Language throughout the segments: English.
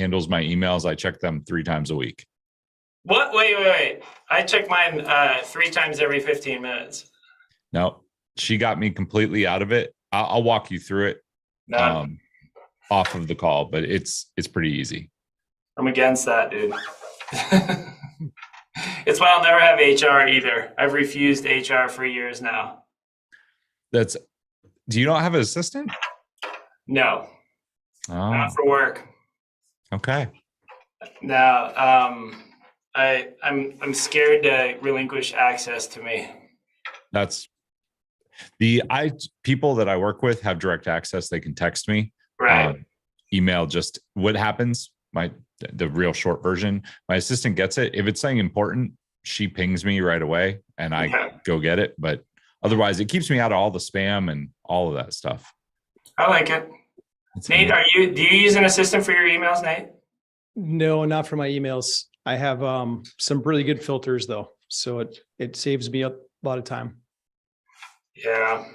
handles my emails, I check them 3 times a week. What? Wait. I check mine 3 times every 15 minutes. No, she got me completely out of it. I'll walk you through it off of the call, but it's pretty easy. I'm against that, dude. It's why I'll never have HR either. I've refused HR for years now. Do you not have an assistant? No. Not for work. Okay. No. I'm scared to relinquish access to me. That's people that I work with have direct access. They can text me. Right. Email, just what happens. The real short version. My assistant gets it. If it's something important, she pings me right away and I go get it. But otherwise, it keeps me out of all the spam and all of that stuff. I like it. Nate, do you use an assistant for your emails, Nate? No, not for my emails. I have some really good filters though. So it saves me a lot of time. Yeah.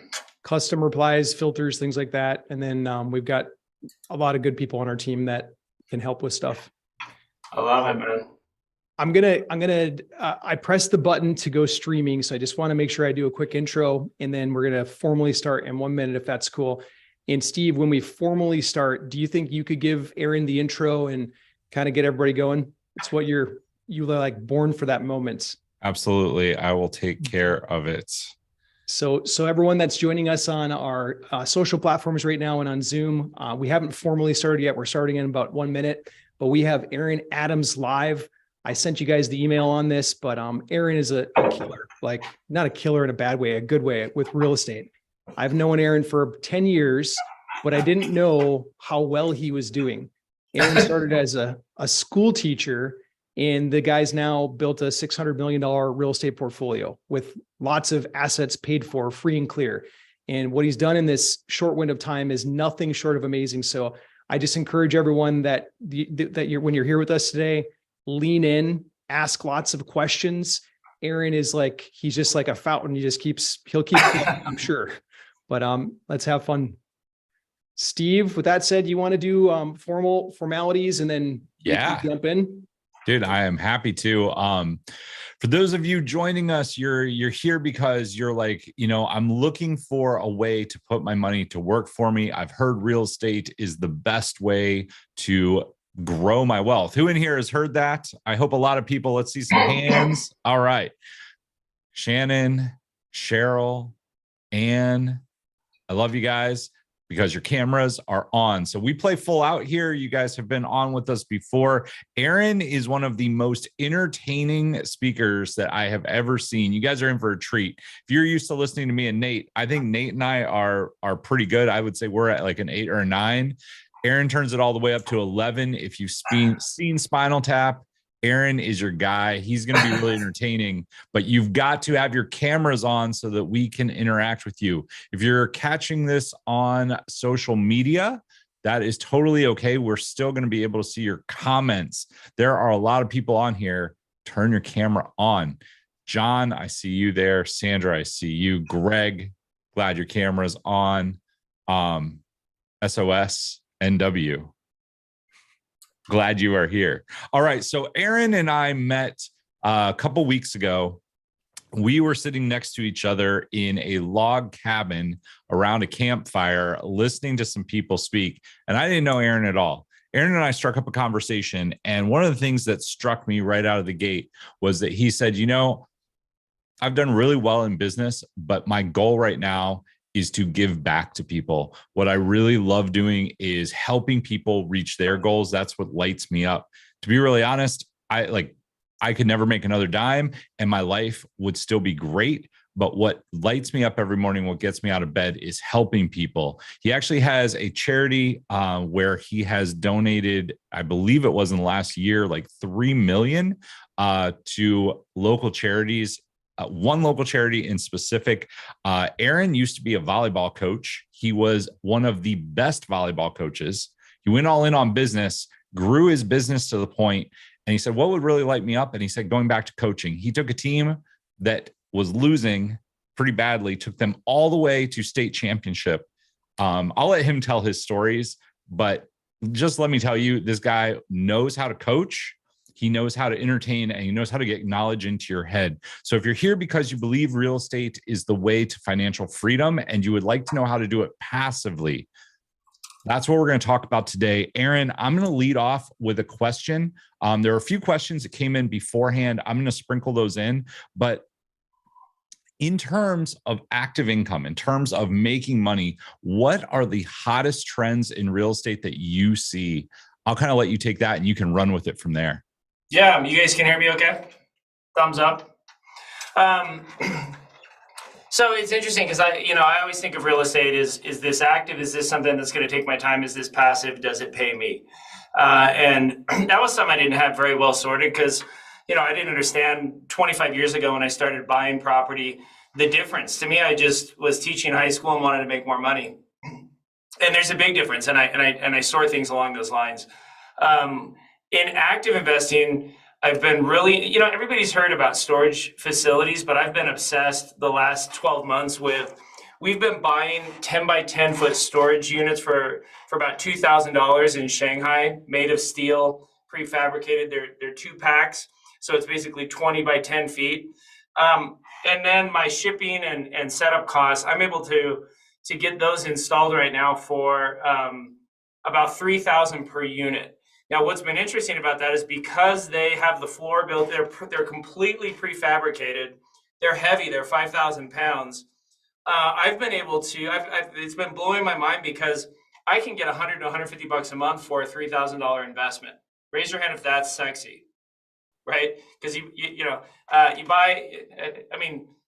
Custom replies, filters, things like that. And then we've got a lot of good people on our team that can help with stuff. I love it, man. I pressed the button to go streaming. So I just want to make sure I do a quick intro and then we're going to formally start in 1 minute, if that's cool. And Steve, when we formally start, do you think you could give Aaron the intro and kind of get everybody going? It's what you were like born for that moment. Absolutely. I will take care of it. So everyone that's joining us on our social platforms right now and on Zoom, we haven't formally started yet. We're starting in about 1 minute, but we have Aaron Adams live. I sent you guys the email on this, but Aaron is a killer, like not a killer in a bad way, a good way with real estate. I've known Aaron for 10 years, but I didn't know how well he was doing. Aaron started as a school teacher, and the guy's now built a $600 million real estate portfolio with lots of assets paid for, free and clear. And what he's done in this short window of time is nothing short of amazing. So I just encourage everyone that when you're here with us today, lean in, ask lots of questions. Aaron is he's just like a fountain. He'll keep I'm sure. But let's have fun. Steve, with that said, you want to do formalities and then jump in? Dude, I am happy to. For those of you joining us, you're here because you're like, I'm looking for a way to put my money to work for me. I've heard real estate is the best way to grow my wealth. Who in here has heard that? I hope a lot of people. Let's see some hands. All right. Shannon, Cheryl, Ann, I love you guys because your cameras are on. So we play full out here. You guys have been on with us before. Aaron is one of the most entertaining speakers that I have ever seen. You guys are in for a treat. If you're used to listening to me and Nate, I think Nate and I are pretty good. I would say we're at like an 8 or a 9. Aaron turns it all the way up to 11. If you've seen Spinal Tap, Aaron is your guy. He's going to be really entertaining, but you've got to have your cameras on so that we can interact with you. If you're catching this on social media, that is totally okay. We're still going to be able to see your comments. There are a lot of people on here. Turn your camera on. John, I see you there. Sandra, I see you. Greg, glad your camera's on. SOS, NW. Glad you are here. All right. So Aaron and I met a couple weeks ago. We were sitting next to each other in a log cabin around a campfire, listening to some people speak. And I didn't know Aaron at all. Aaron and I struck up a conversation. And one of the things that struck me right out of the gate was that he said, I've done really well in business, but my goal right now is to give back to people. What I really love doing is helping people reach their goals. That's what lights me up. To be really honest, I could never make another dime and my life would still be great. But what lights me up every morning, what gets me out of bed is helping people. He actually has a charity where he has donated, I believe it was in the last year, like $3 million to local charities. One local charity in specific. Aaron used to be a volleyball coach. He was one of the best volleyball coaches. He went all in on business, grew his business to the point, and he said, what would really light me up? And he said, going back to coaching. He took a team that was losing pretty badly, took them all the way to state championship. I'll let him tell his stories, but just let me tell you, this guy knows how to coach. He knows how to entertain, and he knows how to get knowledge into your head. So if you're here because you believe real estate is the way to financial freedom and you would like to know how to do it passively, that's what we're going to talk about today. Aaron, I'm going to lead off with a question. There are a few questions that came in beforehand. I'm going to sprinkle those in, but in terms of active income, in terms of making money, what are the hottest trends in real estate that you see? I'll kind of let you take that and you can run with it from there. Yeah, you guys can hear me okay? Thumbs up. So it's interesting because I always think of real estate is this active? Is this something that's going to take my time? Is this passive? Does it pay me? And that was something I didn't have very well sorted because, I didn't understand 25 years ago when I started buying property, the difference. To me, I just was teaching high school and wanted to make more money. And there's a big difference. And I sort things along those lines. In active investing, I've been really, everybody's heard about storage facilities, but I've been obsessed the last 12 months we've been buying 10 by 10 foot storage units for about $2,000 in Shanghai, made of steel, prefabricated. They're 2 packs. So it's basically 20 by 10 feet. And then my shipping and setup costs, I'm able to get those installed right now for about $3,000 per unit. Now, what's been interesting about that is because they have the floor built, they're completely prefabricated. They're heavy. They're 5,000 pounds. I've been able to. It's been blowing my mind because I can get $100 to $150 a month for a $3,000 investment. Raise your hand if that's sexy, right? Because you buy.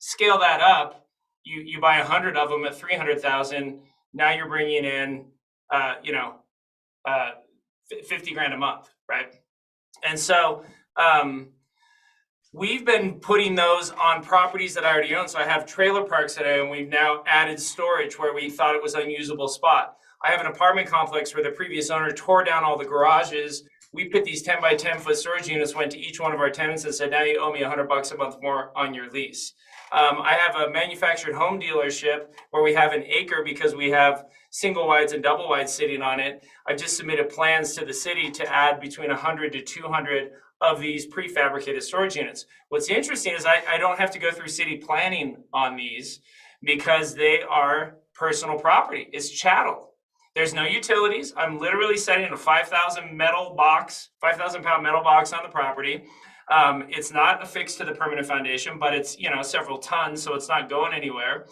Scale that up. You buy 100 of them at 300,000. Now you're bringing in, 50 grand a month, right? And so we've been putting those on properties that I already own. So I have trailer parks that I own. We've now added storage where we thought it was an unusable spot. I have an apartment complex where the previous owner tore down all the garages. We put these 10 by 10 foot storage units, went to each one of our tenants and said, now you owe me $100 a month more on your lease. I have a manufactured home dealership where we have an acre because we have single wides and double wides sitting on it. I've just submitted plans to the city to add between 100 to 200 of these prefabricated storage units. What's interesting is I don't have to go through city planning on these because they are personal property. It's chattel. There's no utilities. I'm literally setting a 5,000 pound metal box on the property. It's not affixed to the permanent foundation, but it's, several tons, so it's not going anywhere.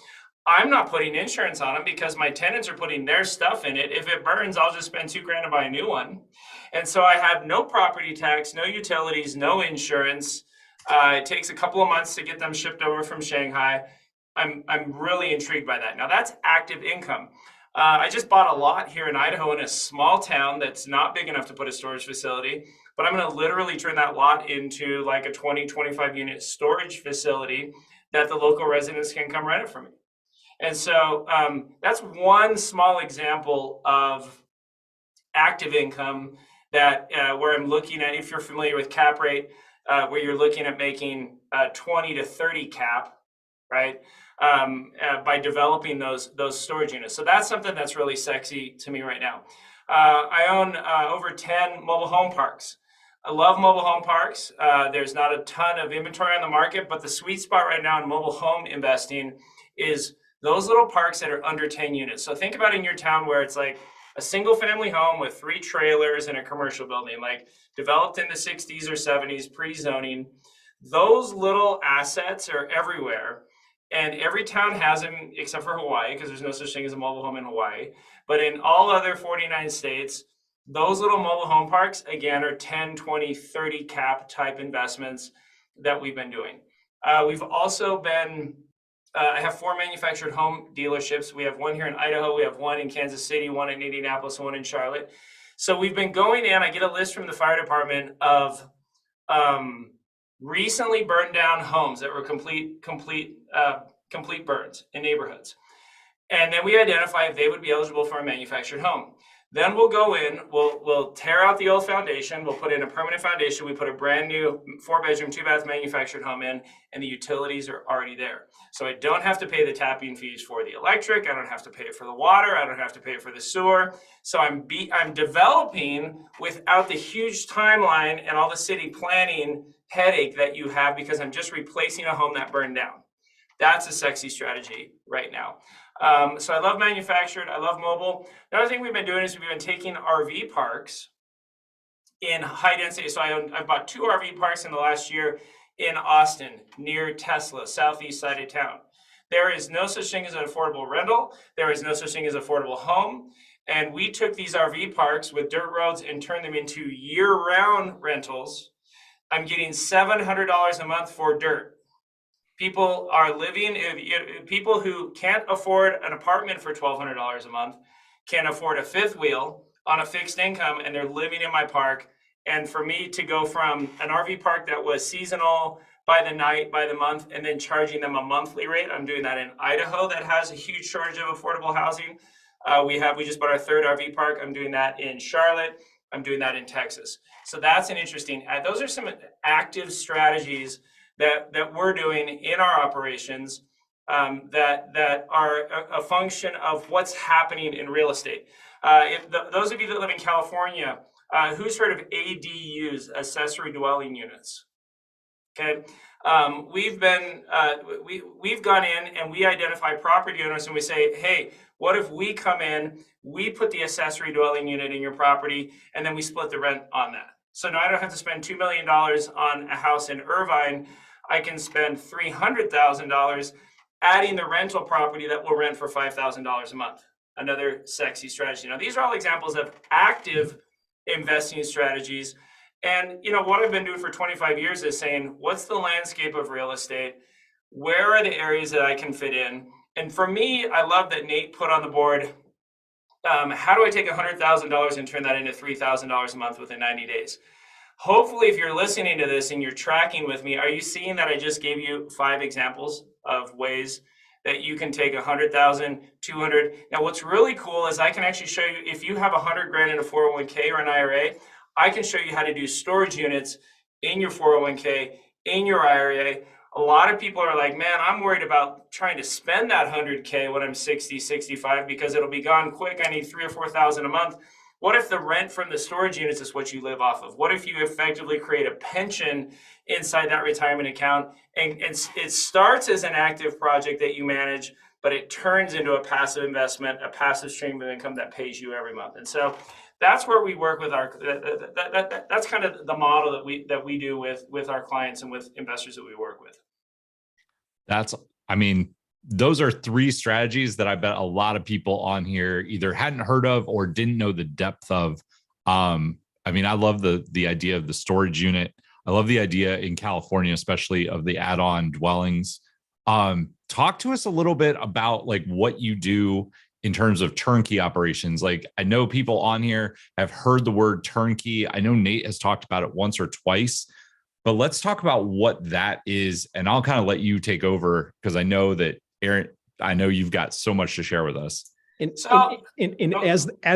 I'm not putting insurance on them because my tenants are putting their stuff in it. If it burns, I'll just spend $2,000 to buy a new one. And so I have no property tax, no utilities, no insurance. It takes a couple of months to get them shipped over from Shanghai. I'm really intrigued by that. Now that's active income. I just bought a lot here in Idaho in a small town that's not big enough to put a storage facility, but I'm going to literally turn that lot into like a 20, 25 unit storage facility that the local residents can come rent it from me. And so that's one small example of active income that where I'm looking at, if you're familiar with cap rate, where you're looking at making 20 to 30 cap, right? By developing those storage units. So that's something that's really sexy to me right now. I own over 10 mobile home parks. I love mobile home parks. There's not a ton of inventory on the market, but the sweet spot right now in mobile home investing is those little parks that are under 10 units. So think about in your town where it's like a single family home with 3 trailers and a commercial building, like developed in the 60s or 70s, pre-zoning. Those little assets are everywhere. And every town has them except for Hawaii, because there's no such thing as a mobile home in Hawaii. But in all other 49 states, those little mobile home parks, again, are 10, 20, 30 cap type investments that we've been doing. We've also been, I have 4 manufactured home dealerships. We have one here in Idaho. We have one in Kansas City, one in Indianapolis, and one in Charlotte. So we've been going in. I get a list from the fire department of recently burned down homes that were complete burns in neighborhoods. And then we identify if they would be eligible for a manufactured home. Then we'll go in, we'll tear out the old foundation, we'll put in a permanent foundation, we put a brand new 4-bedroom, 2-bath manufactured home in, and the utilities are already there. So I don't have to pay the tapping fees for the electric, I don't have to pay it for the water, I don't have to pay it for the sewer. So I'm developing without the huge timeline and all the city planning headache that you have, because I'm just replacing a home that burned down. That's a sexy strategy right now. So I love manufactured, I love mobile. Another thing we've been doing is we've been taking RV parks in high density. So I've bought 2 RV parks in the last year in Austin, near Tesla, southeast side of town. There is no such thing as an affordable rental. There is no such thing as affordable home. And we took these RV parks with dirt roads and turned them into year-round rentals. I'm getting $700 a month for dirt. People are living, people who can't afford an apartment for $1,200 a month can afford a fifth wheel on a fixed income, and they're living in my park. And for me to go from an RV park that was seasonal, by the night, by the month, and then charging them a monthly rate, I'm doing that in Idaho that has a huge shortage of affordable housing. We just bought our 3rd RV park. I'm doing that in Charlotte. I'm doing that in Texas. So that's an interesting, those are some active strategies that we're doing in our operations that are a function of what's happening in real estate. Those of you that live in California, who's heard of ADUs, accessory dwelling units? Okay, we've gone in and we identify property owners and we say, hey, what if we come in, we put the accessory dwelling unit in your property, and then we split the rent on that. So now I don't have to spend $2 million on a house in Irvine. I can spend $300,000 adding the rental property that will rent for $5,000 a month. Another sexy strategy. Now, these are all examples of active investing strategies. And what I've been doing for 25 years is saying, what's the landscape of real estate? Where are the areas that I can fit in? And for me, I love that Nate put on the board, how do I take $100,000 and turn that into $3,000 a month within 90 days? Hopefully, if you're listening to this and you're tracking with me, are you seeing that I just gave you 5 examples of ways that you can take 100,000, 200? Now, what's really cool is I can actually show you, if you have 100 grand in a 401k or an IRA, I can show you how to do storage units in your 401k, in your IRA. A lot of people are like, man, I'm worried about trying to spend that 100K when I'm 60, 65, because it'll be gone quick. I need 3,000 or 4,000 a month. What if the rent from the storage units is what you live off of? What if you effectively create a pension inside that retirement account? And it starts as an active project that you manage, but it turns into a passive investment, a passive stream of income that pays you every month. And so that's where we work with that's kind of the model that we do with our clients and with investors that we work with. Those are 3 strategies that I bet a lot of people on here either hadn't heard of or didn't know the depth of. I love the idea of the storage unit. I love the idea in California, especially of the add-on dwellings. Talk to us a little bit about what you do in terms of turnkey operations. I know people on here have heard the word turnkey. I know Nate has talked about it once or twice, but let's talk about what that is. And I'll kind of let you take over, because I know that Aaron, I know you've got so much to share with us. As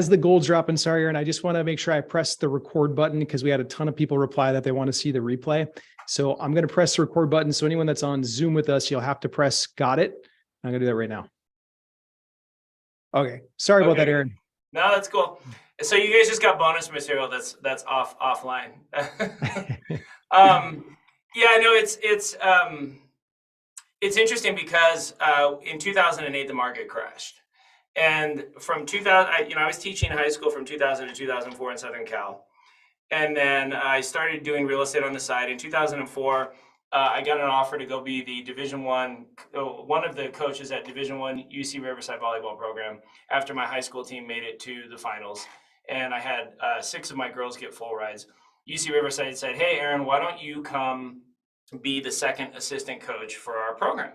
the gold's dropping, sorry, Aaron, I just want to make sure I press the record button, because we had a ton of people reply that they want to see the replay. So I'm going to press the record button. So anyone that's on Zoom with us, you'll have to press got it. I'm going to do that right now. Okay. Sorry about that, Aaron. No, that's cool. So you guys just got bonus material that's offline. Yeah, I know it's interesting because in 2008 the market crashed, and from 2000, I was teaching high school from 2000 to 2004 in Southern Cal, and then I started doing real estate on the side. In 2004, I got an offer to go be the Division I, one of the coaches at Division I UC Riverside volleyball program after my high school team made it to the finals, and I had 6 of my girls get full rides. UC Riverside said, hey, Aaron, why don't you come be the 2nd assistant coach for our program?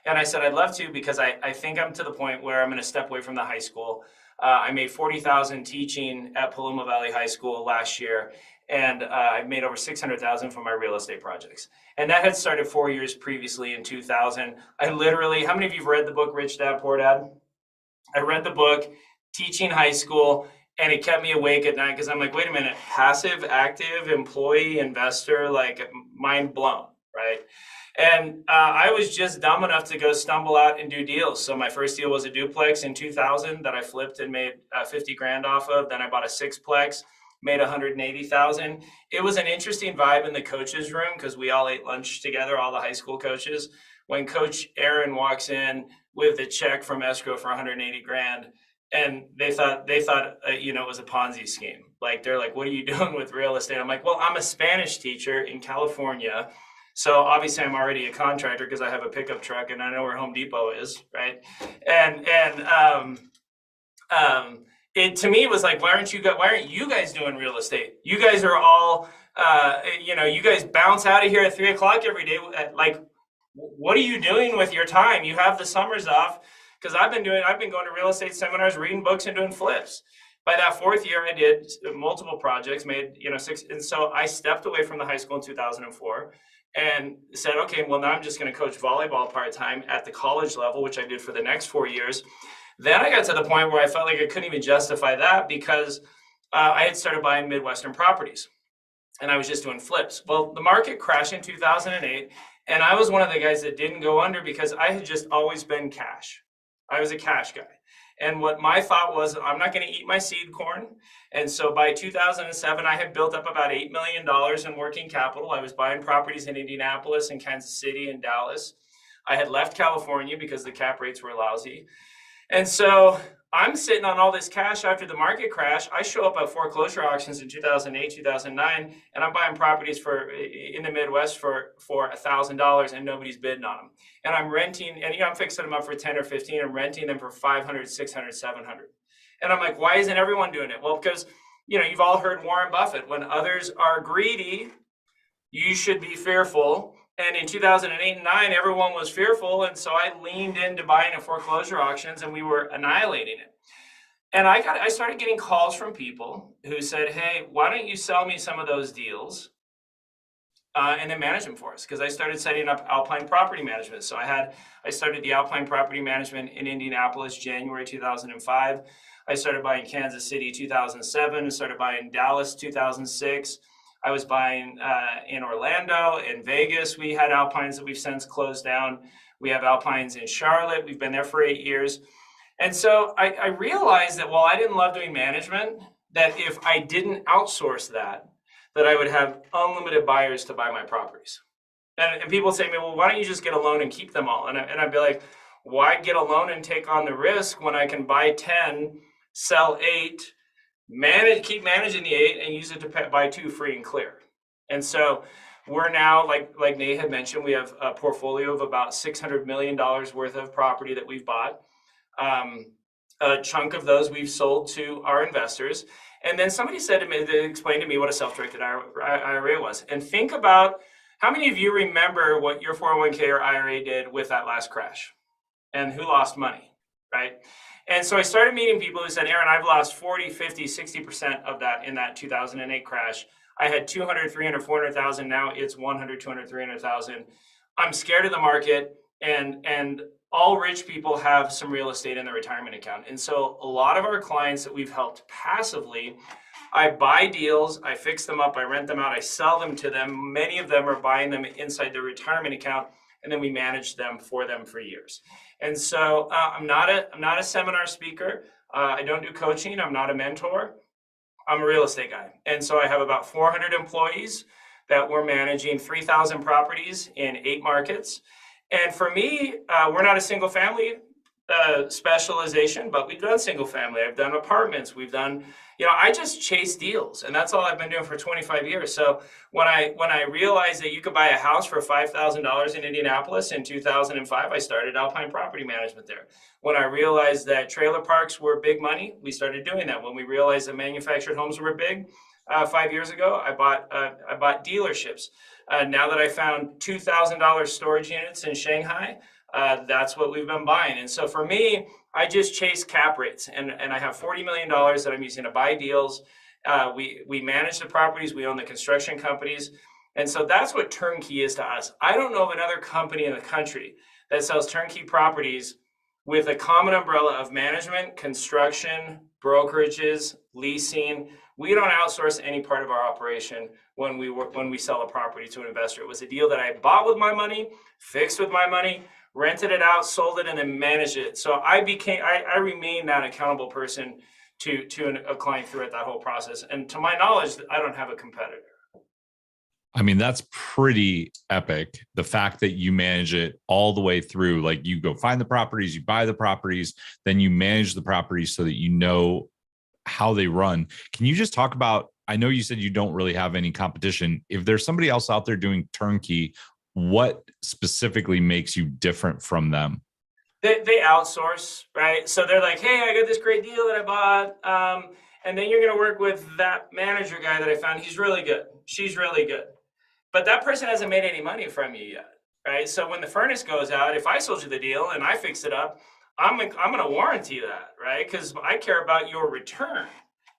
And I said, I'd love to, because I think I'm to the point where I'm going to step away from the high school. I made $40,000 teaching at Paloma Valley High School last year, and I've made over $600,000 from my real estate projects. And that had started 4 years previously in 2000. I literally, how many of you have read the book, Rich Dad, Poor Dad? I read the book, teaching high school, And it kept me awake at night because I'm like, wait a minute, passive, active, employee, investor, like mind blown, right? And I was just dumb enough to go stumble out and do deals. So my first deal was a duplex in 2000 that I flipped and made 50 grand off of. Then I bought a sixplex, made 180,000. It was an interesting vibe in the coaches room because we all ate lunch together, all the high school coaches. When Coach Aaron walks in with a check from escrow for 180 grand, and they thought it was a Ponzi scheme. Like, they're like, what are you doing with real estate? I'm like, well, I'm a Spanish teacher in California. So obviously I'm already a contractor because I have a pickup truck and I know where Home Depot is, right? And it to me it was like, why aren't you guys doing real estate? You guys are all you guys bounce out of here at 3:00 every day. Like, what are you doing with your time? You have the summers off. Because I've been going to real estate seminars, reading books, and doing flips. By that fourth year, I did multiple projects, made 6, and so I stepped away from the high school in 2004, and said, okay, well now I'm just going to coach volleyball part-time at the college level, which I did for the next 4 years. Then I got to the point where I felt like I couldn't even justify that because I had started buying Midwestern properties, and I was just doing flips. Well, the market crashed in 2008, and I was one of the guys that didn't go under because I had just always been cash. I was a cash guy. And what my thought was, I'm not going to eat my seed corn. And so by 2007, I had built up about $8 million in working capital. I was buying properties in Indianapolis and Kansas City and Dallas. I had left California because the cap rates were lousy. And so I'm sitting on all this cash after the market crash. I show up at foreclosure auctions in 2008, 2009, and I'm buying properties in the Midwest for $1,000 and nobody's bidding on them. And I'm renting, and I'm fixing them up for 10 or 15. I'm renting them for 500, 600, 700. And I'm like, why isn't everyone doing it? Well, because, you've all heard Warren Buffett, when others are greedy, you should be fearful. And in 2008 and 9, everyone was fearful. And so I leaned into buying at foreclosure auctions and we were annihilating it. And I started getting calls from people who said, hey, why don't you sell me some of those deals and then manage them for us? Because I started setting up Alpine Property Management. So I started the Alpine Property Management in Indianapolis, January 2005. I started buying Kansas City 2007, started buying Dallas 2006. I was buying in Orlando, in Vegas. We had Alpines that we've since closed down. We have Alpines in Charlotte. We've been there for 8 years. And so I realized that while I didn't love doing management, that if I didn't outsource that I would have unlimited buyers to buy my properties. And people say to me, well, why don't you just get a loan and keep them all? And I'd be like, why get a loan and take on the risk when I can buy 10, sell 8, keep managing the 8 and use it to buy 2 free and clear. And so we're now, like Nate had mentioned, we have a portfolio of about $600 million worth of property that we've bought. A chunk of those we've sold to our investors. And then somebody said to me, they explained to me what a self-directed IRA was. And think about how many of you remember what your 401k or IRA did with that last crash and who lost money, right? And so I started meeting people who said, Aaron, I've lost 40, 50, 60% of that in that 2008 crash. I had 200, 300, 400,000. Now it's 100, 200, 300,000. I'm scared of the market, and all rich people have some real estate in their retirement account. And so a lot of our clients that we've helped passively, I buy deals, I fix them up, I rent them out, I sell them to them. Many of them are buying them inside their retirement account, and then we manage them for years. And so I'm not a seminar speaker. I don't do coaching. I'm not a mentor. I'm a real estate guy. And so I have about 400 employees that we're managing 3,000 properties in 8 markets. And for me, we're not a single family specialization, but we've done single family. I've done apartments. We've done, I just chase deals, and that's all I've been doing for 25 years. So when I realized that you could buy a house for $5,000 in Indianapolis in 2005, I started Alpine Property Management there. When I realized that trailer parks were big money, we started doing that. When we realized that manufactured homes were big, 5 years ago, I bought dealerships. Now that I found $2,000 storage units in Shanghai, that's what we've been buying. And so for me, I just chase cap rates, and I have $40 million that I'm using to buy deals. We manage the properties, we own the construction companies. And so that's what turnkey is to us. I don't know of another company in the country that sells turnkey properties with a common umbrella of management, construction, brokerages, leasing. We don't outsource any part of our operation when we sell a property to an investor. It was a deal that I bought with my money, fixed with my money, rented it out, sold it, and then managed it. So I remain that accountable person to a client throughout that whole process. And to my knowledge, I don't have a competitor. I mean, that's pretty epic. The fact that you manage it all the way through, like you go find the properties, you buy the properties, then you manage the properties so that you know how they run. Can you just talk about, I know you said you don't really have any competition. If there's somebody else out there doing turnkey, what specifically makes you different from them? They outsource, right? So they're like, hey, I got this great deal that I bought. And then you're going to work with that manager guy that I found. He's really good. She's really good. But that person hasn't made any money from you yet, right? So when the furnace goes out, if I sold you the deal and I fix it up, I'm going to warranty that, right? Because I care about your return.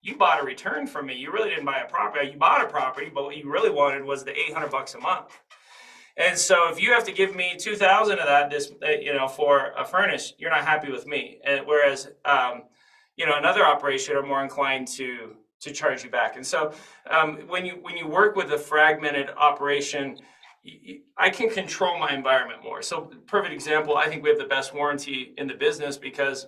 You bought a return from me. You really didn't buy a property. You bought a property, but what you really wanted was the $800 a month. And so if you have to give me $2,000 of that, for a furnace, you're not happy with me. And whereas, another operation are more inclined to charge you back. And so when you work with a fragmented operation, I can control my environment more. So perfect example, I think we have the best warranty in the business because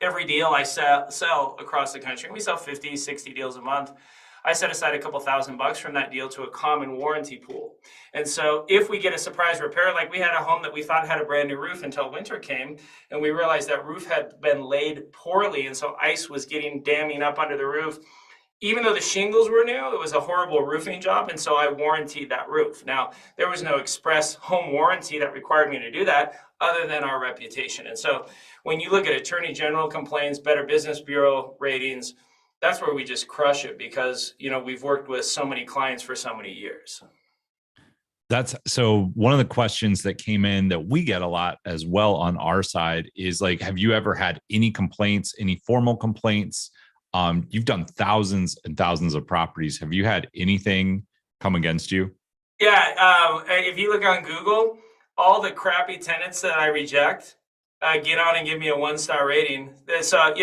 every deal I sell across the country, we sell 50, 60 deals a month. I set aside a couple $1,000 from that deal to a common warranty pool. And so if we get a surprise repair, like we had a home that we thought had a brand new roof until winter came, and we realized that roof had been laid poorly. And so ice was damming up under the roof. Even though the shingles were new, it was a horrible roofing job. And so I warranted that roof. Now, there was no express home warranty that required me to do that other than our reputation. And so when you look at Attorney General complaints, Better Business Bureau ratings, that's where we just crush it because, we've worked with so many clients for so many years. That's so one of the questions that came in that we get a lot as well on our side is like, have you ever had any complaints, any formal complaints? You've done thousands and thousands of properties. Have you had anything come against you? Yeah. If you look on Google, all the crappy tenants that I reject, get on and give me a 1-star rating. So,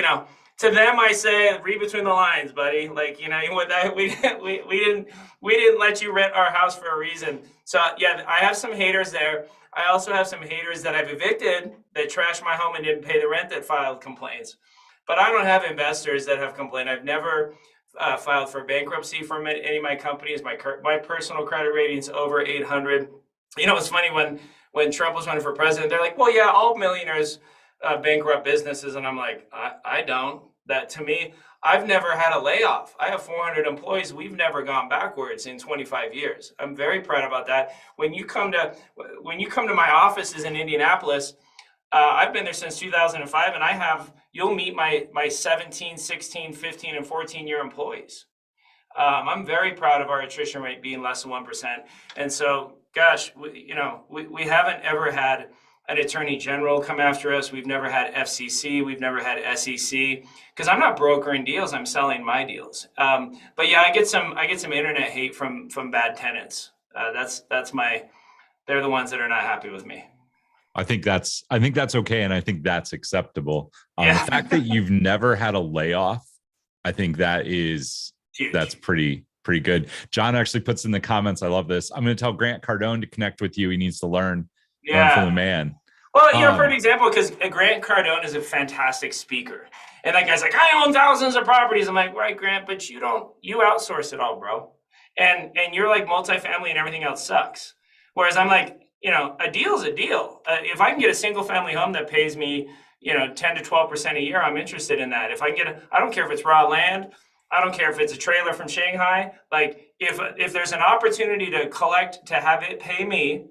to them, I say, read between the lines, buddy. Like, we didn't let you rent our house for a reason. So yeah, I have some haters there. I also have some haters that I've evicted that trashed my home and didn't pay the rent that filed complaints. But I don't have investors that have complained. I've never filed for bankruptcy from any of my companies. My personal credit rating's over 800. It's funny when Trump was running for president, they're like, well, yeah, all millionaires bankrupt businesses. And I'm like, I don't. That to me, I've never had a layoff. I have 400 employees. We've never gone backwards in 25 years. I'm very proud about that. When you come to my offices in Indianapolis, I've been there since 2005, and you'll meet my 17, 16, 15, and 14-year employees. I'm very proud of our attrition rate being less than 1%. And so, gosh, we haven't ever had an attorney general come after us. We've never had FCC. We've never had SEC because I'm not brokering deals. I'm selling my deals. But yeah, I get some internet hate from bad tenants. They're the ones that are not happy with me. I think that's okay. And I think that's acceptable. Yeah. The fact that you've never had a layoff, I think that's pretty good. John actually puts in the comments, I love this. I'm going to tell Grant Cardone to connect with you. He needs to learn from the man. Well, for an example, because Grant Cardone is a fantastic speaker. And that guy's like, I own thousands of properties. I'm like, right, Grant, but you outsource it all, bro. And you're like multifamily and everything else sucks. Whereas I'm like, a deal is a deal. If I can get a single family home that pays me, 10 to 12% a year, I'm interested in that. If I can I don't care if it's raw land. I don't care if it's a trailer from Shanghai. Like if there's an opportunity to collect, to have it pay me,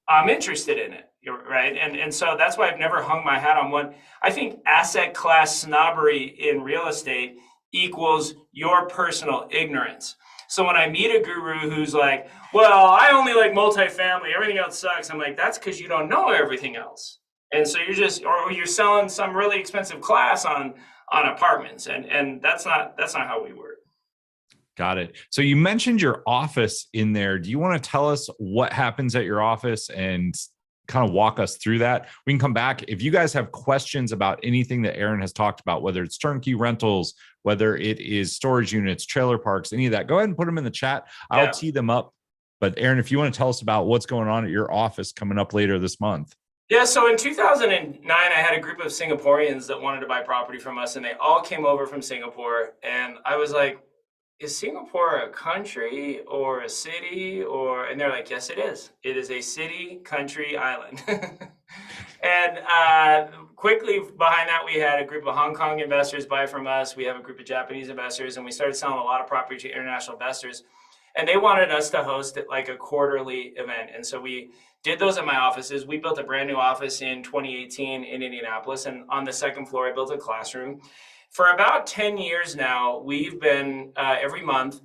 I'm interested in it. Right. And so that's why I've never hung my hat on one. I think asset class snobbery in real estate equals your personal ignorance. So when I meet a guru who's like, well, I only like multifamily, everything else sucks. I'm like, that's because you don't know everything else. And so you're selling some really expensive class on apartments. And that's not how we work. Got it. So you mentioned your office in there. Do you want to tell us what happens at your office and kind of walk us through that. We can come back. If you guys have questions about anything that Aaron has talked about, whether it's turnkey rentals, whether it is storage units, trailer parks, any of that, go ahead and put them in the chat. I'll tee them up. But Aaron, if you want to tell us about what's going on at your office coming up later this month. Yeah, so in 2009, I had a group of Singaporeans that wanted to buy property from us, and they all came over from Singapore. And I was like, is Singapore a country or a city? And they're like, yes, it is. It is a city, country, island. And quickly behind that, we had a group of Hong Kong investors buy from us. We have a group of Japanese investors, and we started selling a lot of property to international investors. And they wanted us to host it like a quarterly event. And so we did those at my offices. We built a brand new office in 2018 in Indianapolis. And on the second floor, I built a classroom. For about 10 years now, we've been every month,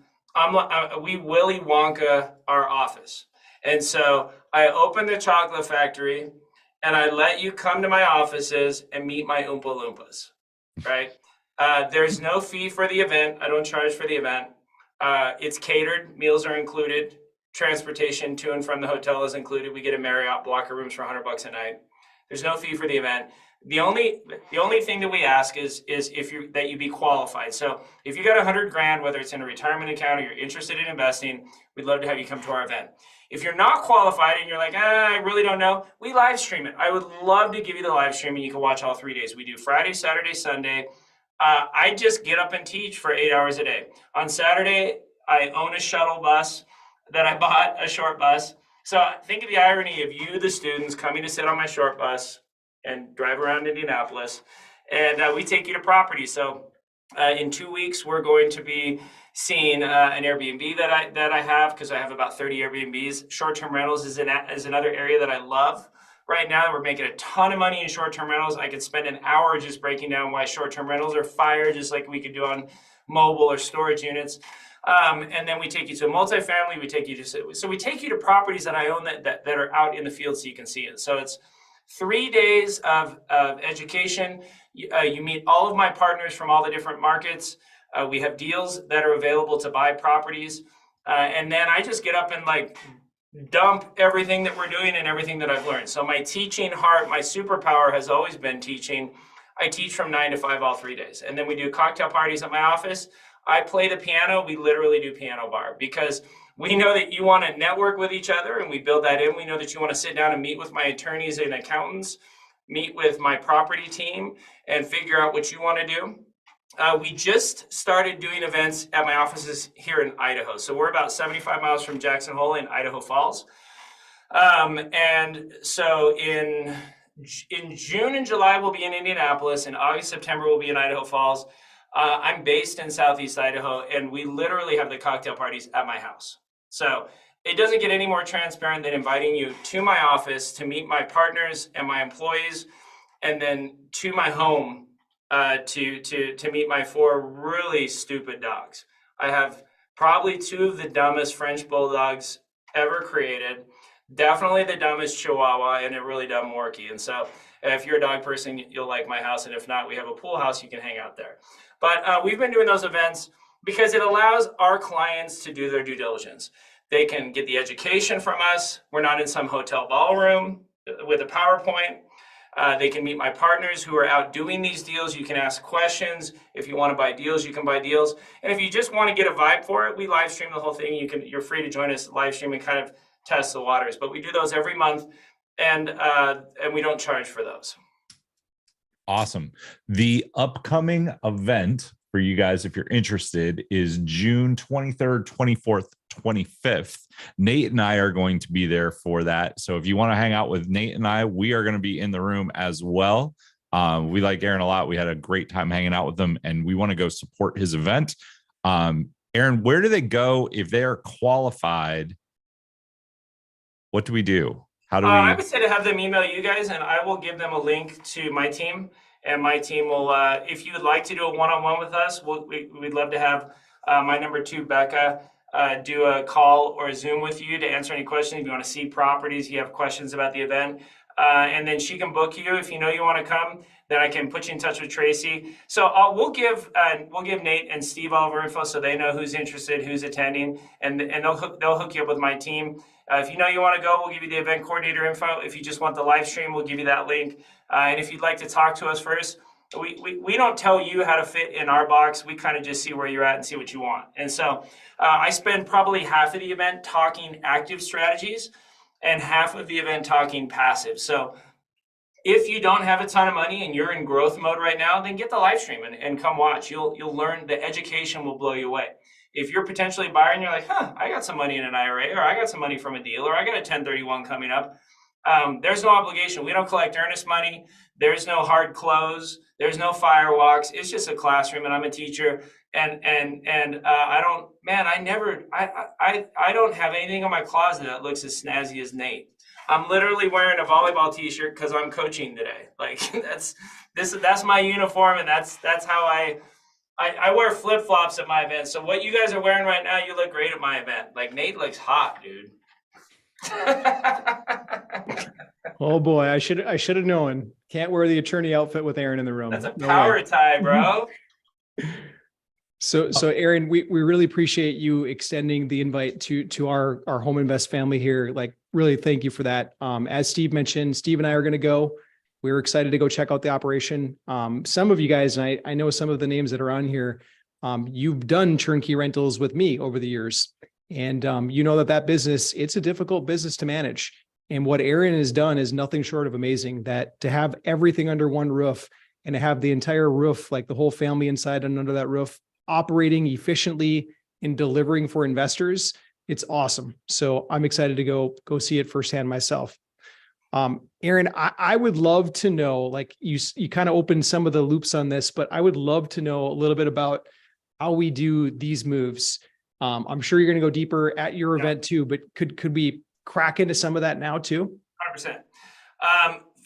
we Willy Wonka our office. And so I opened the chocolate factory and I let you come to my offices and meet my Oompa Loompas, right? There's no fee for the event. I don't charge for the event. It's catered, meals are included, transportation to and from the hotel is included. We get a Marriott block of rooms for $100 a night. There's no fee for the event. The only thing that we ask is that you be qualified. So if you got 100 grand, whether it's in a retirement account or you're interested in investing, we'd love to have you come to our event. If you're not qualified and you're like, I really don't know, we live stream it. I would love to give you the live stream and you can watch all 3 days. We do Friday, Saturday, Sunday. I just get up and teach for 8 hours a day. On Saturday, I own a shuttle bus that I bought, a short bus. So think of the irony of you, the students, coming to sit on my short bus and drive around Indianapolis, and we take you to property. So in 2 weeks, we're going to be seeing an Airbnb that I have, because I have about 30 Airbnbs. Short-term rentals is another area that I love. Right now, we're making a ton of money in short-term rentals. I could spend an hour just breaking down why short-term rentals are fire, just like we could do on mobile or storage units. And then we take you to a multifamily. We take you to properties that I own that are out in the field so you can see it. So it's 3 days of education. You meet all of my partners from all the different markets. We have deals that are available to buy properties. And then I just get up and like dump everything that we're doing and everything that I've learned. So my teaching heart, my superpower has always been teaching. I teach from 9 to 5 all 3 days. And then we do cocktail parties at my office. I play the piano. We literally do piano bar, because we know that you want to network with each other, and we build that in. We know that you want to sit down and meet with my attorneys and accountants, meet with my property team, and figure out what you want to do. We just started doing events at my offices here in Idaho. So we're about 75 miles from Jackson Hole in Idaho Falls. And so in June and July, we'll be in Indianapolis. In August, September, we'll be in Idaho Falls. I'm based in Southeast Idaho, and we literally have the cocktail parties at my house. So it doesn't get any more transparent than inviting you to my office to meet my partners and my employees, and then to my home to meet my 4 really stupid dogs. I have probably 2 of the dumbest French bulldogs ever created, definitely the dumbest Chihuahua, and a really dumb Morkie. And so if you're a dog person, you'll like my house. And if not, we have a pool house. You can hang out there. But we've been doing those events because it allows our clients to do their due diligence. They can get the education from us. We're not in some hotel ballroom with a PowerPoint. They can meet my partners who are out doing these deals. You can ask questions. If you want to buy deals, you can buy deals. And if you just want to get a vibe for it, we live stream the whole thing. You're free to join us live stream and kind of test the waters. But we do those every month, and we don't charge for those. Awesome. The upcoming event for you guys, if you're interested, is June 23rd, 24th, 25th. Nate and I are going to be there for that. So if you want to hang out with Nate and I, we are going to be in the room as well. We like Aaron a lot. We had a great time hanging out with him, and we want to go support his event. Aaron, where do they go if they are qualified? What do we do? How do we? I would say to have them email you guys, and I will give them a link to my team. And my team will, if you would like to do a one-on-one with us, we'd love to have my number 2, Becca, do a call or a Zoom with you to answer any questions. If you want to see properties, you have questions about the event, and then she can book you if you know you want to come. Then I can put you in touch with Tracy. So we'll give Nate and Steve all of our info so they know who's interested, who's attending, and they'll hook you up with my team. If you know you want to go, we'll give you the event coordinator info. If you just want the live stream, we'll give you that link. And if you'd like to talk to us first, we don't tell you how to fit in our box. We kind of just see where you're at and see what you want. And so I spend probably half of the event talking active strategies and half of the event talking passive. So if you don't have a ton of money and you're in growth mode right now, then get the live stream and come watch. You'll learn. The education will blow you away. If you're potentially a buyer and you're like, I got some money in an IRA, or I got some money from a deal, or I got a 1031 coming up, there's no obligation. We don't collect earnest money. There's no hard close. There's no firewalks. It's just a classroom, and I'm a teacher. And I don't have anything in my closet that looks as snazzy as Nate. I'm literally wearing a volleyball t-shirt because I'm coaching today. Like that's my uniform, and that's how I wear flip-flops at my event. So what you guys are wearing right now, you look great at my event. Like Nate looks hot, dude. Oh boy, I should have known. Can't wear the attorney outfit with Aaron in the room. That's a power tie, bro. So Aaron, we really appreciate you extending the invite to our Home Invest family here. Like, really, thank you for that. As Steve mentioned, Steve and I are going to go. We're excited to go check out the operation. Some of you guys, and I know some of the names that are on here, you've done turnkey rentals with me over the years. And you know that business, it's a difficult business to manage. And what Aaron has done is nothing short of amazing. That to have everything under one roof and to have the entire roof, like the whole family inside and under that roof, operating efficiently and delivering for investors, it's awesome. So I'm excited to go see it firsthand myself. Aaron, I would love to know, like you kind of opened some of the loops on this, but I would love to know a little bit about how we do these moves. I'm sure you're going to go deeper at your event too, but could we crack into some of that now too? 100%.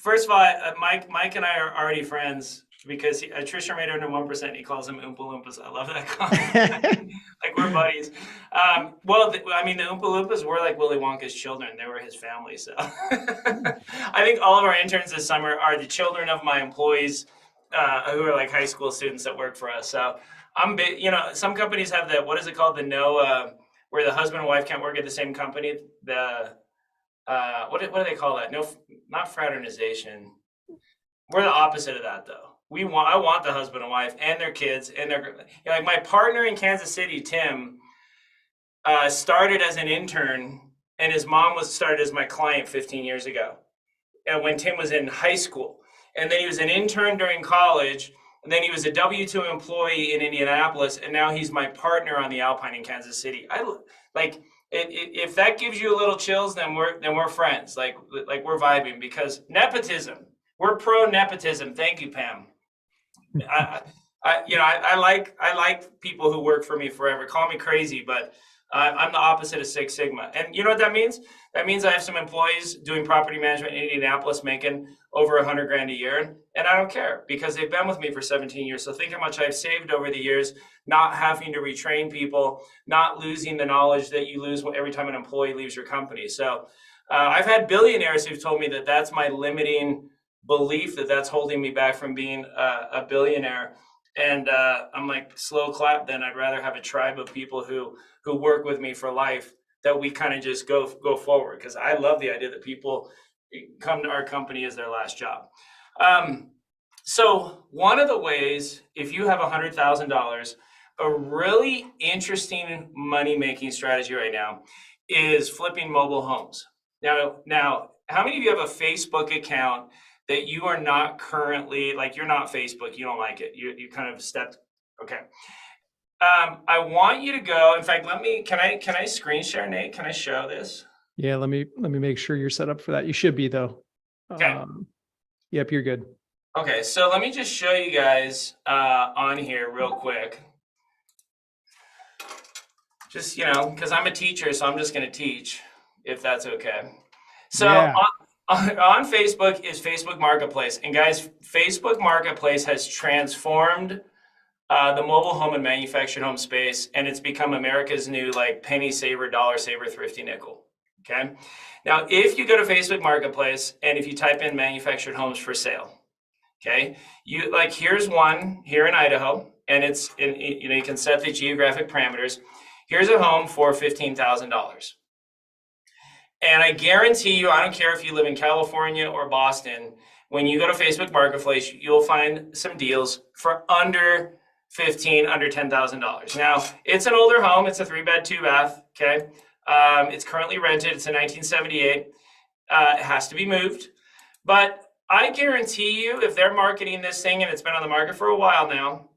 First of all, Mike and I are already friends because Trisha made under 1%. And he calls them Oompa Loompas. I love that comment. Like we're buddies. The Oompa Loompas were like Willy Wonka's children. They were his family. So I think all of our interns this summer are the children of my employees who are like high school students that work for us. So I'm big. Some companies have what is it called? Where the husband and wife can't work at the same company. What do they call that? No, not fraternization. We're the opposite of that, though. I want the husband and wife and their kids and like my partner in Kansas City, Tim, started as an intern, and his mom started as my client 15 years ago. And when Tim was in high school, and then he was an intern during college, and then he was a W-2 employee in Indianapolis, and now he's my partner on the Alpine in Kansas City. If that gives you a little chills, then we're friends. Like we're vibing because nepotism. We're pro nepotism. Thank you, Pam. I like people who work for me forever. Call me crazy, but I'm the opposite of Six Sigma. And you know what that means? That means I have some employees doing property management in Indianapolis making over $100,000 a year, and I don't care because they've been with me for 17 years. So think how much I've saved over the years, not having to retrain people, not losing the knowledge that you lose every time an employee leaves your company. So I've had billionaires who've told me that that's my limiting belief, that's holding me back from being a billionaire. And I'm like, slow clap. Then I'd rather have a tribe of people who work with me for life, that we kind of just go forward. Because I love the idea that people come to our company as their last job. So one of the ways, if you have $100,000, a really interesting money-making strategy right now is flipping mobile homes. Now, how many of you have a Facebook account that you are not currently, like you're not Facebook, you don't like it, you kind of stepped, okay. I want you to go, in fact, can I screen share, Nate? Can I show this? Yeah, let me make sure you're set up for that. You should be though. Okay. Yep, you're good. Okay, so let me just show you guys on here real quick. Just, because I'm a teacher, so I'm just gonna teach, if that's okay. So yeah. On Facebook is Facebook Marketplace. And guys, Facebook Marketplace has transformed the mobile home and manufactured home space, and it's become America's new penny saver, dollar saver, thrifty nickel. Okay. Now, if you go to Facebook Marketplace and if you type in manufactured homes for sale, okay, here's one here in Idaho, and you can set the geographic parameters. Here's a home for $15,000. And I guarantee you, I don't care if you live in California or Boston, when you go to Facebook Marketplace, you'll find some deals for under $10,000. Now, it's an older home. It's a 3-bed, 2-bath. Okay. It's currently rented. It's a 1978. It has to be moved. But I guarantee you, if they're marketing this thing and it's been on the market for a while now,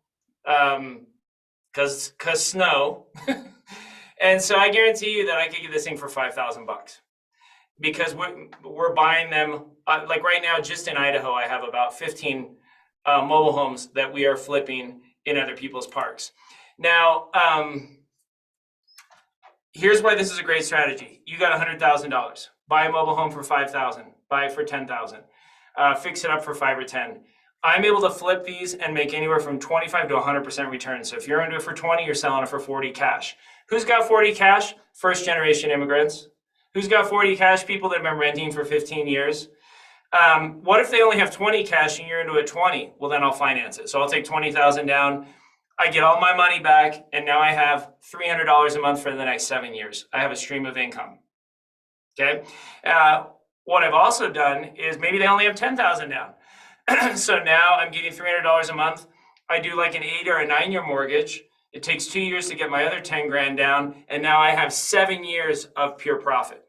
because snow, and so I guarantee you that I could get this thing for $5,000 because we're buying them. Like right now, just in Idaho, I have about 15 mobile homes that we are flipping in other people's parks. Now, here's why this is a great strategy. You got $100,000. Buy a mobile home for $5,000. Buy it for $10,000. Fix it up for 5 or 10. I'm able to flip these and make anywhere from 25 to 100% return. So if you're into it for 20, you're selling it for 40 cash. Who's got 40 cash? First generation immigrants. Who's got 40 cash? People that have been renting for 15 years. What if they only have 20 cash and you're into it 20? Well, then I'll finance it. So I'll take 20,000 down. I get all my money back, and now I have $300 a month for the next 7 years. I have a stream of income. Okay. What I've also done is maybe they only have 10,000 down. So now I'm getting $300 a month. I do like an 8 or a 9-year mortgage. It takes 2 years to get my other 10 grand down. And now I have 7 years of pure profit.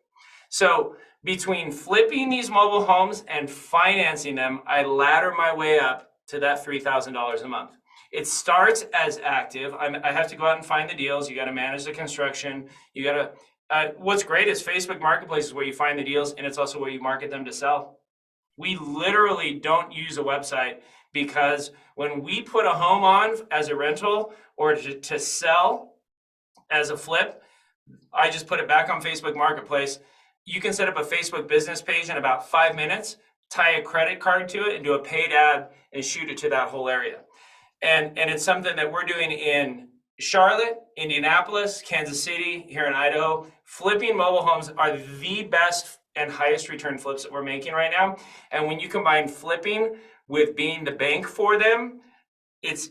So between flipping these mobile homes and financing them, I ladder my way up to that $3,000 a month. It starts as active. I have to go out and find the deals. You got to manage the construction. You got to, what's great is Facebook Marketplace is where you find the deals, and it's also where you market them to sell. We literally don't use a website because when we put a home on as a rental or to sell as a flip, I just put it back on Facebook Marketplace. You can set up a Facebook business page in about 5 minutes, tie a credit card to it, and do a paid ad and shoot it to that whole area. And it's something that we're doing in Charlotte, Indianapolis, Kansas City, here in Idaho. Flipping mobile homes are the best and highest return flips that we're making right now. And when you combine flipping with being the bank for them, it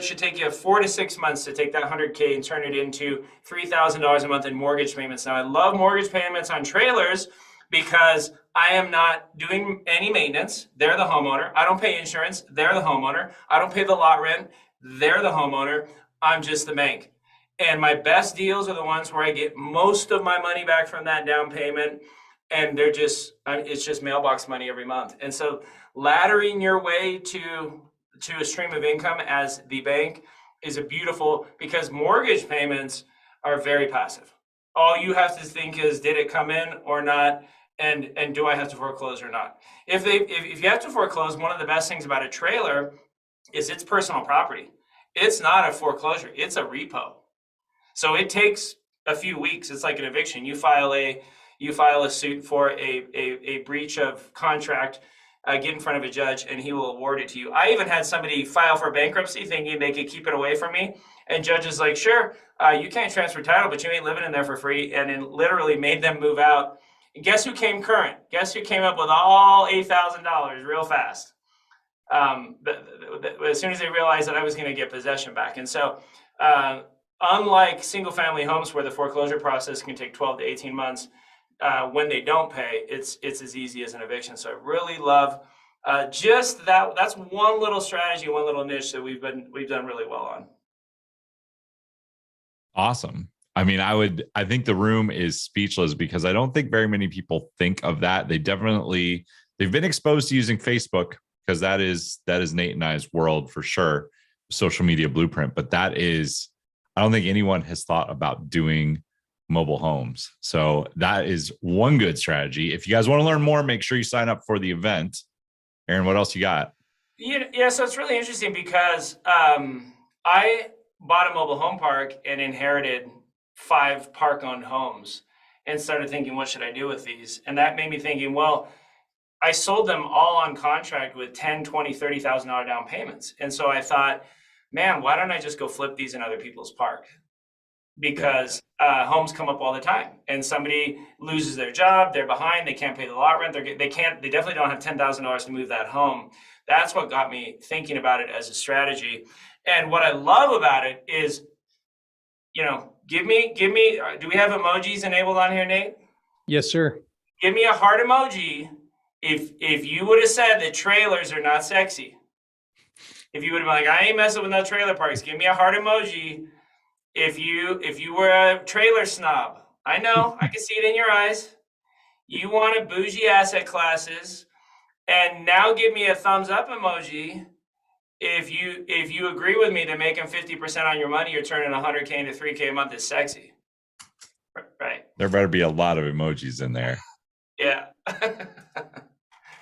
should take you 4 to 6 months to take that $100K and turn it into $3,000 a month in mortgage payments. Now, I love mortgage payments on trailers because I am not doing any maintenance. They're the homeowner. I don't pay insurance. They're the homeowner. I don't pay the lot rent. They're the homeowner. I'm just the bank. And my best deals are the ones where I get most of my money back from that down payment. And it's just mailbox money every month. And so laddering your way to a stream of income as the bank is because mortgage payments are very passive. All you have to think is, did it come in or not? And do I have to foreclose or not? If you have to foreclose, one of the best things about a trailer is it's personal property. It's not a foreclosure, it's a repo. So it takes a few weeks. It's like an eviction. You file a suit for a breach of contract, get in front of a judge, and he will award it to you. I even had somebody file for bankruptcy thinking they could keep it away from me. And judge is like, sure, you can't transfer title, but you ain't living in there for free. And then literally made them move out. And guess who came current? Guess who came up with all $8,000 real fast? As soon as they realized that I was going to get possession back. And so unlike single family homes where the foreclosure process can take 12 to 18 months, when they don't pay, it's as easy as an eviction. So I really love just that. That's one little strategy, one little niche that we've done really well on. Awesome. I mean, I think the room is speechless because I don't think very many people think of that. They've been exposed to using Facebook because that is Nate and I's world for sure, social media blueprint. But I don't think anyone has thought about doing mobile homes. So that is one good strategy. If you guys want to learn more, make sure you sign up for the event. Aaron, what else you got? Yeah, so it's really interesting because I bought a mobile home park and inherited 5 park-owned homes and started thinking, what should I do with these? And that made me thinking, well, I sold them all on contract with $10,000, $20,000, $30,000 down payments. And so I thought, man, why don't I just go flip these in other people's park? because homes come up all the time, and somebody loses their job, they're behind, they can't pay the lot rent, they definitely don't have $10,000 to move that home. That's what got me thinking about it as a strategy. And what I love about it is, give me, do we have emojis enabled on here, Nate? Yes, sir. Give me a heart emoji if you would have said that trailers are not sexy. If you would have been like, I ain't messing with no trailer parks, give me a heart emoji. If you were a trailer snob, I know, I can see it in your eyes. You wanted bougie asset classes, and now give me a thumbs up emoji. If you agree with me that making 50% on your money, you're turning 100K into 3K a month is sexy, right? There better be a lot of emojis in there. Yeah.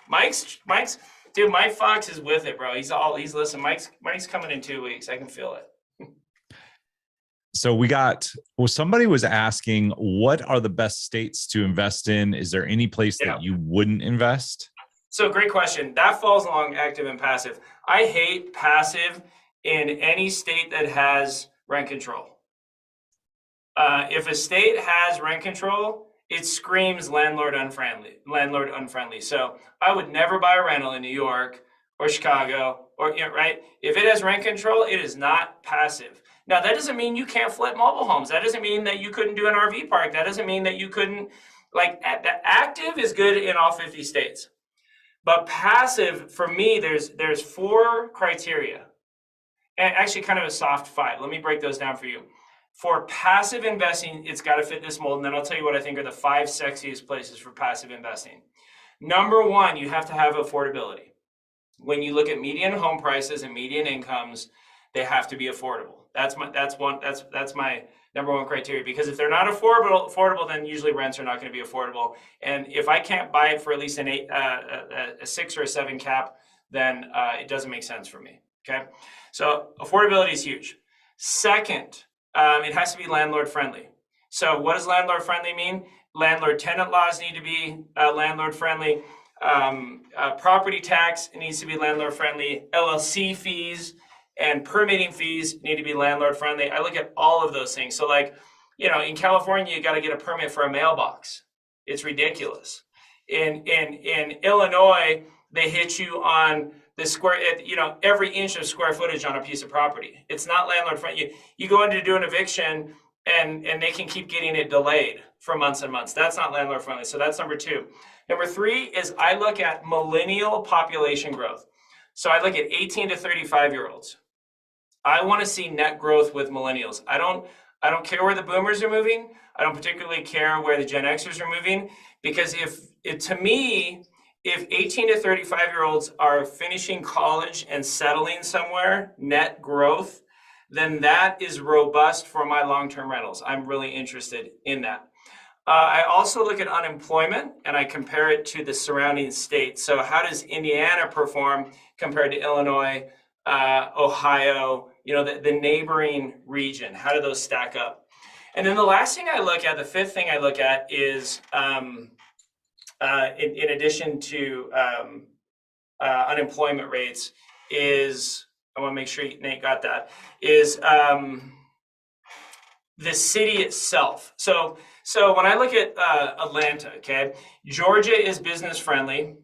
Mike's dude. Mike Fox is with it, bro. He's listen. Mike's coming in 2 weeks. I can feel it. So somebody was asking, what are the best states to invest in? Is there any place that you wouldn't invest? So great question. That falls along active and passive. I hate passive in any state that has rent control. If a state has rent control, it screams landlord unfriendly. So I would never buy a rental in New York or Chicago right? If it has rent control, it is not passive. Now, that doesn't mean you can't flip mobile homes. That doesn't mean that you couldn't do an RV park. That doesn't mean that you couldn't, the active is good in all 50 states. But passive, for me, there's 4 criteria, and actually kind of a soft 5. Let me break those down for you. For passive investing, it's got to fit this mold, and then I'll tell you what I think are the 5 sexiest places for passive investing. Number 1, you have to have affordability. When you look at median home prices and median incomes, they have to be affordable. That's my number 1 criteria, because if they're not affordable, then usually rents are not going to be affordable. And if I can't buy it for at least a 6 or a 7 cap, then it doesn't make sense for me. Okay, so affordability is huge. Second, it has to be landlord friendly. So what does landlord friendly mean? Landlord tenant laws need to be landlord friendly. Property tax needs to be landlord friendly. LLC fees and permitting fees need to be landlord friendly. I look at all of those things. So in California, you got to get a permit for a mailbox. It's ridiculous. In Illinois, they hit you on the square, every inch of square footage on a piece of property. It's not landlord friendly. You go in to do an eviction and they can keep getting it delayed for months and months. That's not landlord friendly. So that's number 2. Number 3 is I look at millennial population growth. So I look at 18 to 35-year-olds. I want to see net growth with millennials. I don't care where the boomers are moving. I don't particularly care where the Gen Xers are moving, because if 18 to 35-year-olds are finishing college and settling somewhere, net growth, then that is robust for my long-term rentals. I'm really interested in that. I also look at unemployment and I compare it to the surrounding states. So how does Indiana perform compared to Illinois, Ohio, the neighboring region? How do those stack up? And then the last thing I look at, the 5th thing I look at is, in addition to unemployment rates, is, I want to make sure Nate got that, is the city itself. So when I look at Atlanta, okay, Georgia is business friendly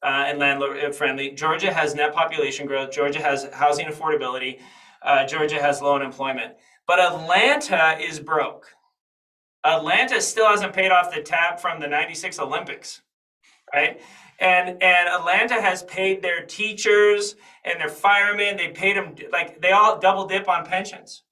and landlord friendly. Georgia has net population growth. Georgia has housing affordability. Georgia has low unemployment. But Atlanta is broke. Atlanta still hasn't paid off the tab from the '96 Olympics, right? And Atlanta has paid their teachers and their firemen. They paid them, they all double dip on pensions.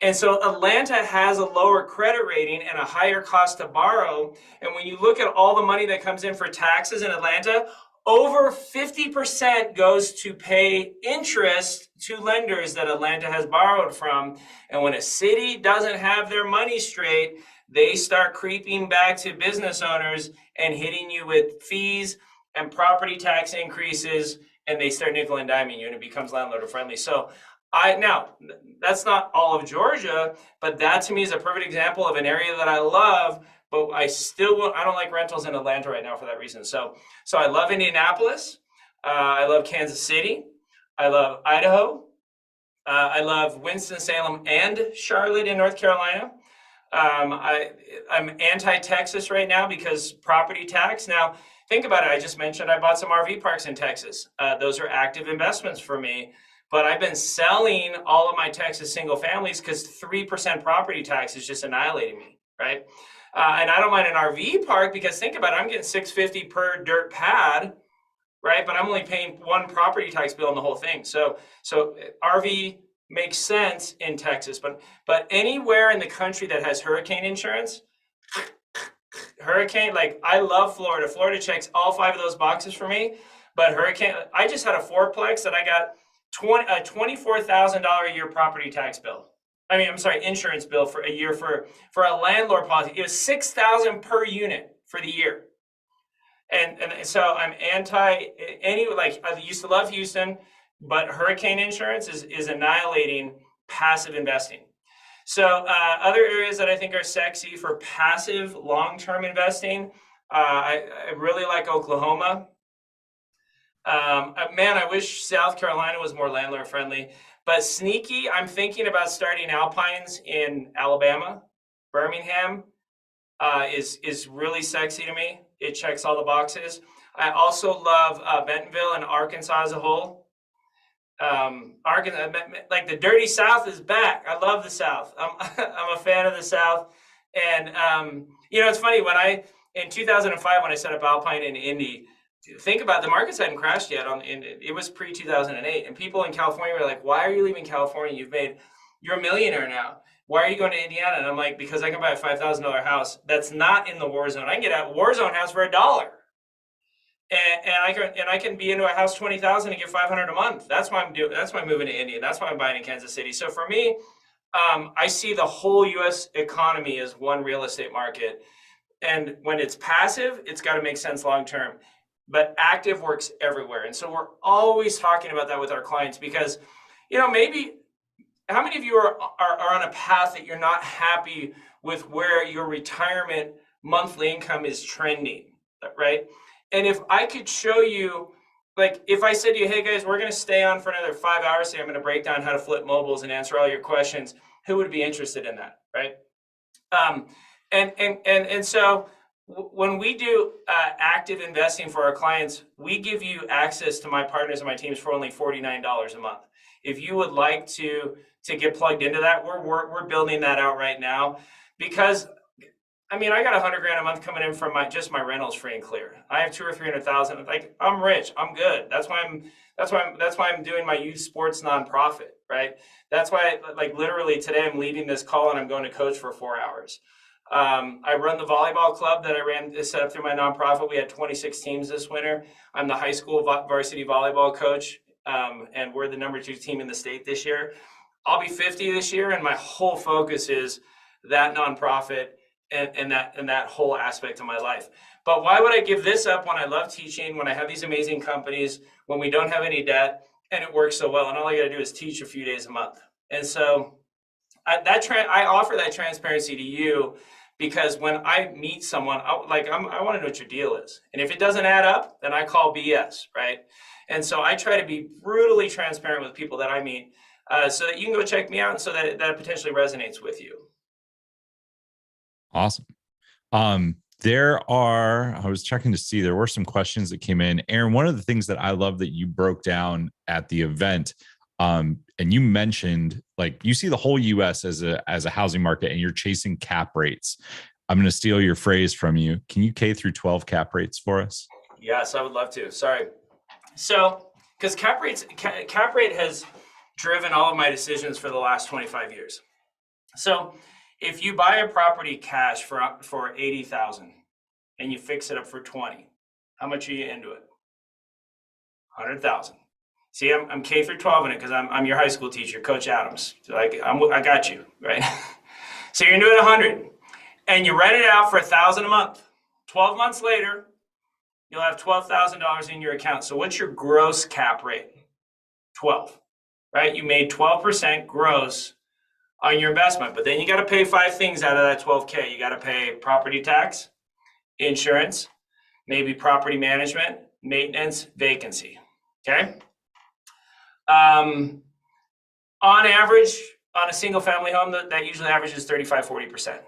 And so Atlanta has a lower credit rating and a higher cost to borrow. And when you look at all the money that comes in for taxes in Atlanta, over 50% goes to pay interest to lenders that Atlanta has borrowed from. And when a city doesn't have their money straight, they start creeping back to business owners and hitting you with fees and property tax increases, and they start nickel and diming you, and it becomes landlord friendly. So now, that's not all of Georgia, but that to me is a perfect example of an area that I love, but I don't like rentals in Atlanta right now for that reason. So I love Indianapolis. I love Kansas City. I love Idaho. I love Winston-Salem and Charlotte in North Carolina. I'm anti-Texas right now because property tax. Now, think about it. I just mentioned I bought some RV parks in Texas. Those are active investments for me. But I've been selling all of my Texas single families because 3% property tax is just annihilating me, right? And I don't mind an RV park because think about it. I'm getting $650 per dirt pad, right? But I'm only paying one property tax bill on the whole thing. So RV makes sense in Texas, but anywhere in the country that has hurricane insurance, like I love Florida. Florida checks all 5 of those boxes for me. But hurricane, I just had a fourplex that I got a $24,000 a year property tax bill. Insurance bill for a year for a landlord policy. It was $6,000 per unit for the year. And so I'm anti I used to love Houston, but hurricane insurance is annihilating passive investing. So other areas that I think are sexy for passive long-term investing, I really like Oklahoma. Man, I wish South Carolina was more landlord friendly, but sneaky, I'm thinking about starting alpines in Alabama. Birmingham is really sexy to me. It checks all the boxes. I also love Bentonville and Arkansas as a whole. Arkansas, like the dirty South is back. I love the South. I'm a fan of the South. And it's funny in 2005 when I set up Alpine in Indy. Think about the markets hadn't crashed yet. It was pre-2008, and people in California were like, "Why are you leaving California? You're a millionaire now. Why are you going to Indiana?" And I'm like, "Because I can buy a $5,000 house that's not in the war zone. I can get a war zone house for $1, and I can be into a house 20,000 and get 500 a month. That's why I'm doing. That's why I'm moving to India. That's why I'm buying in Kansas City. So for me, I see the whole U.S. economy as one real estate market, and when it's passive, it's got to make sense long term. But active works everywhere. And so we're always talking about that with our clients because, maybe how many of you are on a path that you're not happy with where your retirement monthly income is trending, right? And if I could show you, like if I said to you, hey guys, we're going to stay on for another 5 hours today, I'm going to break down how to flip mobiles and answer all your questions, who would be interested in that, right? And so when we do active investing for our clients, we give you access to my partners and my teams for only $49 a month. If you would like to get plugged into that, we're building that out right now because I got $100,000 a month coming in from my rentals free and clear. I have 200,000 or 300,000. Like I'm rich, I'm good. That's why I'm doing my youth sports nonprofit, right? That's why literally today I'm leaving this call and I'm going to coach for 4 hours. I run the volleyball club that I set up through my nonprofit. We had 26 teams this winter. I'm the high school varsity volleyball coach, and we're the number 2 team in the state this year. I'll be 50 this year, and my whole focus is that nonprofit and that whole aspect of my life. But why would I give this up when I love teaching, when I have these amazing companies, when we don't have any debt, and it works so well, and all I got to do is teach a few days a month. And so I offer that transparency to you because when I meet someone, I want to know what your deal is. And if it doesn't add up, then I call BS, right? And so I try to be brutally transparent with people that I meet so that you can go check me out and so that potentially resonates with you. Awesome. I was checking to see, there were some questions that came in. Aaron, one of the things that I love that you broke down at the event, and you mentioned you see the whole US as a housing market and you're chasing cap rates. I'm going to steal your phrase from you. Can you K through 12 cap rates for us? Yes, I would love to. Sorry. So, because cap rate has driven all of my decisions for the last 25 years. So if you buy a property cash for 80,000 and you fix it up for 20, how much are you into it? 100,000. See, I'm K through 12 in it because I'm your high school teacher, Coach Adams. So I got you, right? So you're into it 100, and you rent it out for $1,000 a month. 12 months later, you'll have $12,000 in your account. So what's your gross cap rate? 12, right? You made 12% gross on your investment, but then you got to pay 5 things out of that 12K. You got to pay property tax, insurance, maybe property management, maintenance, vacancy. Okay. On On average, on a single family home, that usually averages 35, 40%.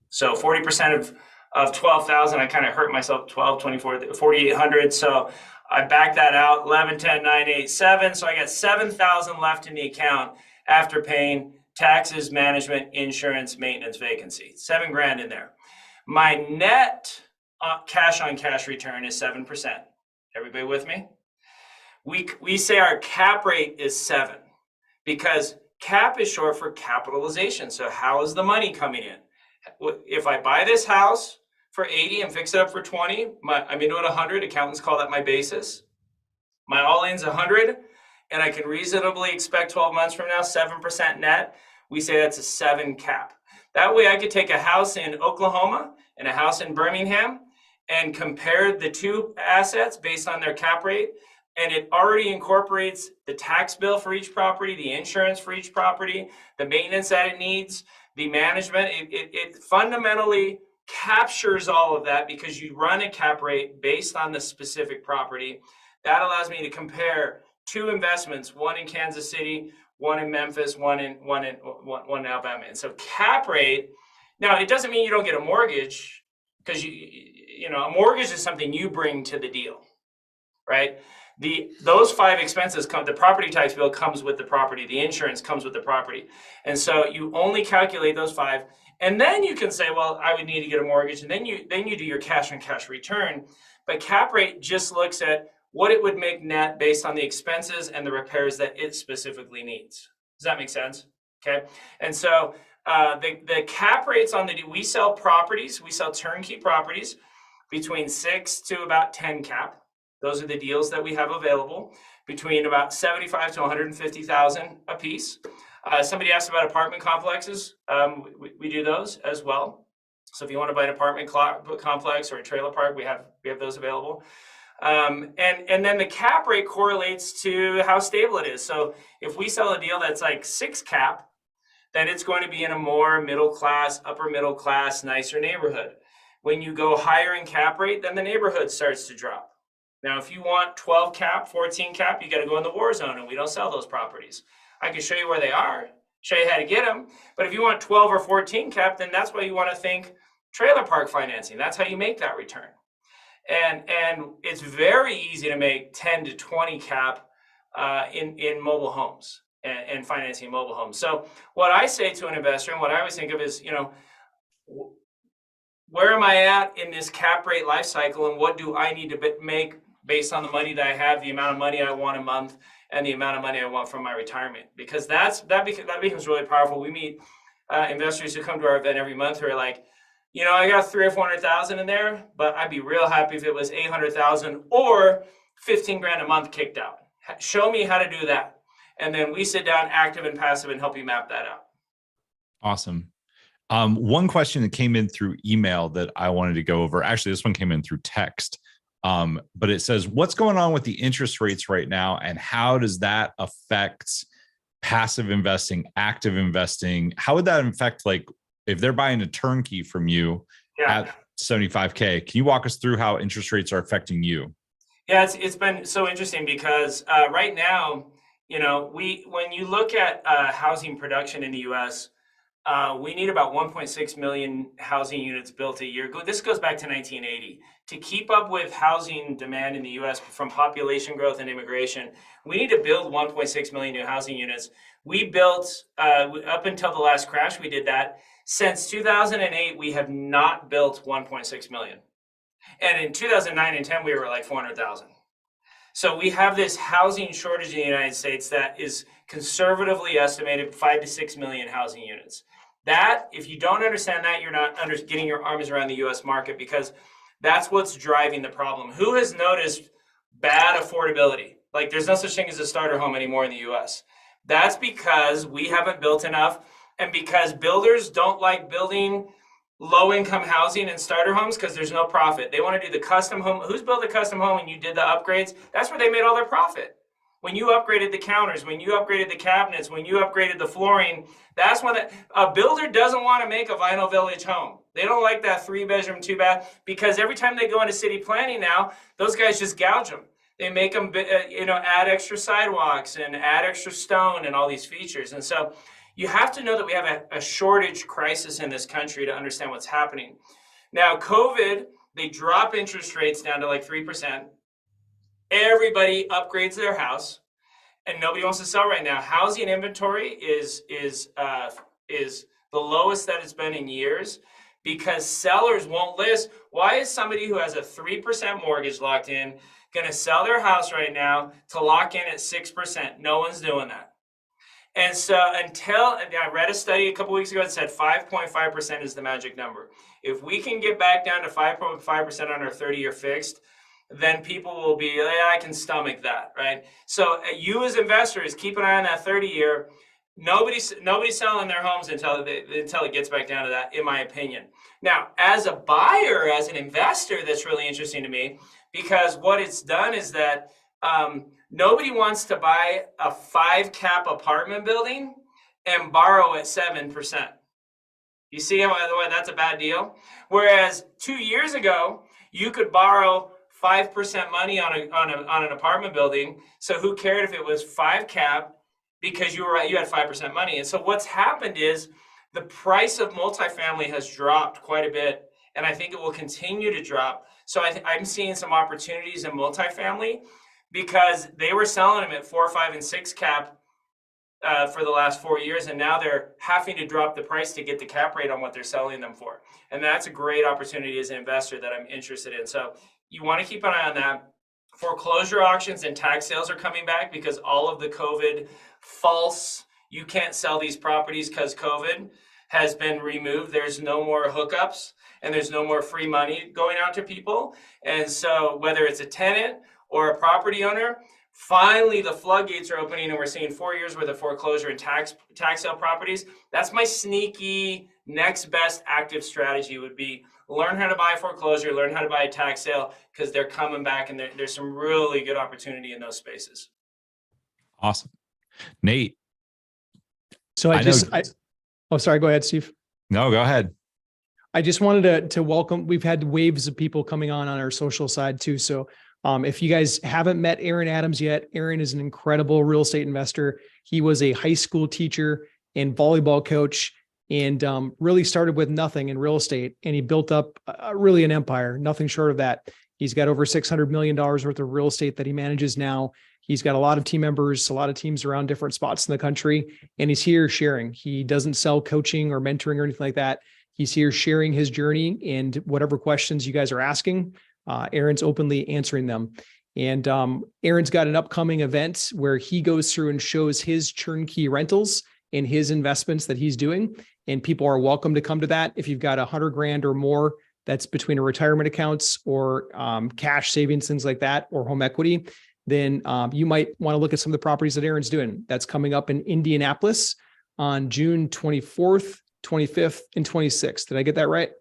So 40% of 12,000, I kind of hurt myself, 12, 24, 4,800. So I backed that out, 11, 10, 9, 8, 7. So I got 7,000 left in the account after paying taxes, management, insurance, maintenance, vacancy, $7,000 in there. My net cash on cash return is 7%. Everybody with me? We say our cap rate is 7 because cap is short for capitalization. So how is the money coming in? If I buy this house for 80 and fix it up for 20, I'm into it 100. Accountants call that my basis. My all-in's 100, and I can reasonably expect 12 months from now 7% net. We say that's a 7 cap. That way I could take a house in Oklahoma and a house in Birmingham and compare the two assets based on their cap rate, and it already incorporates the tax bill for each property, the insurance for each property, the maintenance that it needs, the management. It fundamentally captures all of that because you run a cap rate based on the specific property. That allows me to compare two investments, one in Kansas City, one in Memphis, one in Alabama. And so cap rate, now it doesn't mean you don't get a mortgage, because you know a mortgage is something you bring to the deal, right? Those 5 expenses come, the property tax bill comes with the property, the insurance comes with the property. And so you only calculate those 5. And then you can say, well, I would need to get a mortgage. And then you do your cash on cash return. But cap rate just looks at what it would make net based on the expenses and the repairs that it specifically needs. Does that make sense? Okay. And so the cap rates on we sell properties, we sell turnkey properties between 6 to about 10 cap. Those are the deals that we have available between about 75 to 150,000 a piece. Somebody asked about apartment complexes. We do those as well. So if you want to buy an apartment complex or a trailer park, we have those available. And then the cap rate correlates to how stable it is. So if we sell a deal that's like 6 cap, then it's going to be in a more middle class, upper middle class, nicer neighborhood. When you go higher in cap rate, then the neighborhood starts to drop. Now, if you want 12 cap, 14 cap, you got to go in the war zone, and we don't sell those properties. I can show you where they are, show you how to get them. But if you want 12 or 14 cap, then that's why you want to think trailer park financing. That's how you make that return. And it's very easy to make 10 to 20 cap in mobile homes and financing mobile homes. So what I say to an investor, and what I always think of is, where am I at in this cap rate life cycle, and what do I need to make based on the money that I have, the amount of money I want a month, and the amount of money I want from my retirement? Because that becomes really powerful. We meet investors who come to our event every month who are like, I got 300,000 or 400,000 in there, but I'd be real happy if it was 800,000 or 15 grand a month kicked out. Show me how to do that. And then we sit down, active and passive, and help you map that out. Awesome. One question that came in through email that I wanted to go over. Actually, this one came in through text. But it says, what's going on with the interest rates right now, and how does that affect passive investing, active investing? How would that affect, like, if they're buying a turnkey from you at 75K? Can you walk us through how interest rates are affecting you? Yeah, it's been so interesting because right now, when you look at housing production in the U.S., we need about 1.6 million housing units built a year. This goes back to 1980. To keep up with housing demand in the U.S. from population growth and immigration, we need to build 1.6 million new housing units. We built, up until the last crash, we did that. Since 2008, we have not built 1.6 million. And in 2009 and 10, we were like 400,000. So we have this housing shortage in the United States that is conservatively estimated 5 to 6 million housing units. That, if you don't understand that, you're not getting your arms around the U.S. market, because that's what's driving the problem. Who has noticed bad affordability? Like, there's no such thing as a starter home anymore in the U.S. That's because we haven't built enough, and because builders don't like building low-income housing and starter homes because there's no profit. They want to do the custom home. Who's built a custom home and you did the upgrades? That's where they made all their profit. When you upgraded the counters, when you upgraded the cabinets, when you upgraded the flooring, that's when a builder doesn't want to make a vinyl village home. They don't like that 3-bedroom, 2-bath, because every time they go into city planning now, those guys just gouge them. They make them, add extra sidewalks and add extra stone and all these features. And so you have to know that we have a shortage crisis in this country to understand what's happening. Now, COVID, they drop interest rates down to like 3%. Everybody upgrades their house, and nobody wants to sell right now. Housing inventory is the lowest that it's been in years because sellers won't list. Why is somebody who has a 3% mortgage locked in going to sell their house right now to lock in at 6%? No one's doing that. And so I read a study a couple weeks ago that said 5.5% is the magic number. If we can get back down to 5.5% on our 30-year fixed, then people will be, I can stomach that, right? So you as investors, keep an eye on that 30-year. Nobody's selling their homes until it gets back down to that, in my opinion. Now, as a buyer, as an investor, that's really interesting to me because what it's done is that nobody wants to buy a 5-cap apartment building and borrow at 7%. You see why that's a bad deal? Whereas 2 years ago, you could borrow 5% money on an apartment building. So who cared if it was 5-cap because you had 5% money? And so what's happened is the price of multifamily has dropped quite a bit, and I think it will continue to drop. So I'm seeing some opportunities in multifamily because they were selling them at 4, 5, and 6 cap for the last 4 years, and now they're having to drop the price to get the cap rate on what they're selling them for. And that's a great opportunity as an investor that I'm interested in. So you want to keep an eye on that. Foreclosure auctions and tax sales are coming back because all of the COVID false, you can't sell these properties because COVID has been removed. There's no more hookups and there's no more free money going out to people. And so whether it's a tenant or a property owner, finally the floodgates are opening and we're seeing 4 years worth of foreclosure and tax sale properties. That's my sneaky next best active strategy would be learn how to buy foreclosure, learn how to buy a tax sale because they're coming back and there's some really good opportunity in those spaces. Awesome. Nate. So oh, sorry. Go ahead, Steve. No, go ahead. I just wanted to welcome, we've had waves of people coming on our social side too. So if you guys haven't met Aaron Adams yet, Aaron is an incredible real estate investor. He was a high school teacher and volleyball coach and really started with nothing in real estate. And he built up really an empire, nothing short of that. He's got over $600 million worth of real estate that he manages now. He's got a lot of team members, a lot of teams around different spots in the country, and he's here sharing. He doesn't sell coaching or mentoring or anything like that. He's here sharing his journey and whatever questions you guys are asking, Aaron's openly answering them. And Aaron's got an upcoming event where he goes through and shows his turnkey rentals and his investments that he's doing. And people are welcome to come to that. If you've got $100,000 or more, that's between a retirement accounts or cash savings, things like that, or home equity, then you might want to look at some of the properties that Aaron's doing. That's coming up in Indianapolis on June 24th, 25th, and 26th. Did I get that right?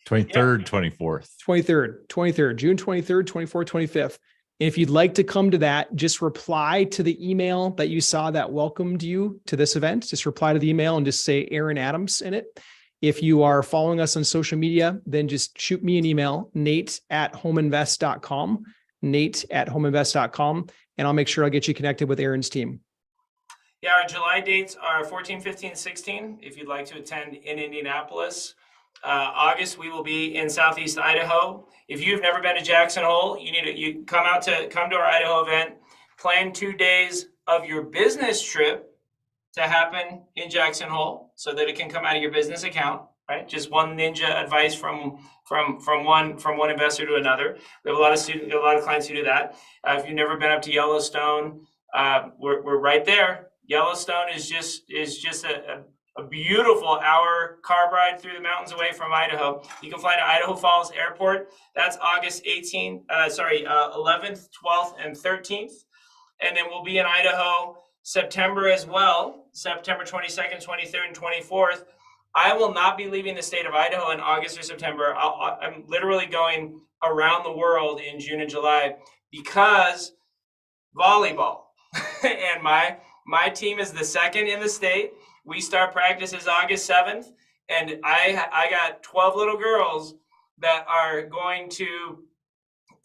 23rd, 24th. 23rd, June 23rd, 24th, 25th. If you'd like to come to that, just reply to the email that you saw that welcomed you to this event. Just reply to the email and just say Aaron Adams in it. If you are following us on social media, then just shoot me an email, nate@homeinvest.com, nate@homeinvest.com, and I'll make sure I'll get you connected with Aaron's team. Yeah, our July dates are 14, 15, 16. If you'd like to attend in Indianapolis. August, we will be in Southeast Idaho. If you've never been to Jackson Hole, you come to our Idaho event. Plan 2 days of your business trip to happen in Jackson Hole so that it can come out of your business account. Right, just one ninja advice from one investor to another. We have a lot of clients who do that. If you've never been up to Yellowstone, we're right there. Yellowstone is just a beautiful hour car ride through the mountains away from Idaho. You can fly to Idaho Falls Airport. That's August 11th, 12th, and 13th. And then we'll be in Idaho September as well, September 22nd, 23rd, and 24th. I will not be leaving the state of Idaho in August or September. I'm literally going around the world in June and July because volleyball. And my team is the second in the state. We start practices August 7th, and I got 12 little girls that are going to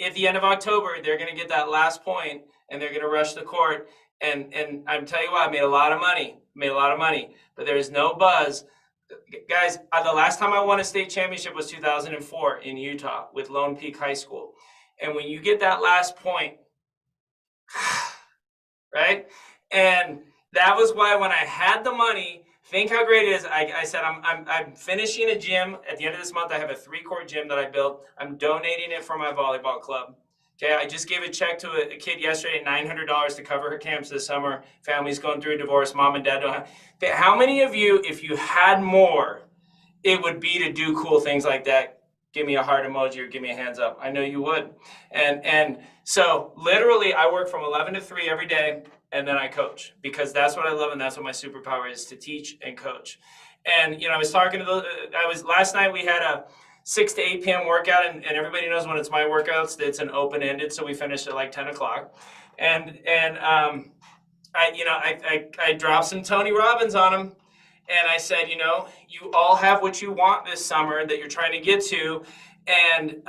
at the end of October, they're going to get that last point and they're going to rush the court. And I'm telling you what, I made a lot of money, but there's no buzz. Guys, the last time I won a state championship was 2004 in Utah with Lone Peak High School. And when you get that last point, right? And that was why when I had the money, think how great it is. I said, I'm finishing a gym. At the end of this month, I have a 3-court gym that I built. I'm donating it for my volleyball club. Okay, I just gave a check to a kid yesterday, $900 to cover her camps this summer. Family's going through a divorce. Mom and dad don't have. How many of you, if you had more, it would be to do cool things like that? Give me a heart emoji or give me a hands up. I know you would. And so literally I work from 11 to 3 every day, and then I coach, because that's what I love and that's what my superpower is, to teach and coach. And, I was talking to last night we had a 6 to 8 p.m. workout, and everybody knows when it's my workouts, it's an open-ended, so we finished at like 10 o'clock. And I dropped some Tony Robbins on them, and I said, you all have what you want this summer that you're trying to get to, and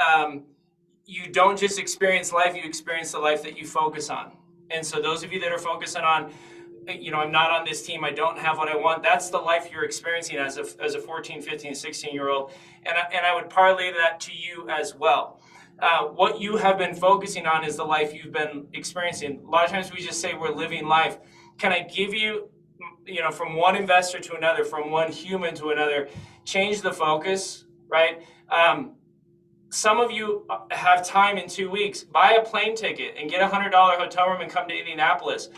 you don't just experience life, you experience the life that you focus on. And so those of you that are focusing on, I'm not on this team, I don't have what I want, that's the life you're experiencing as a 14, 15, 16-year-old. And I would parlay that to you as well. What you have been focusing on is the life you've been experiencing. A lot of times we just say we're living life. Can I give you, from one investor to another, from one human to another, change the focus, right? Some of you have time in 2 weeks. Buy a plane ticket and get a $100 hotel room and come to Indianapolis.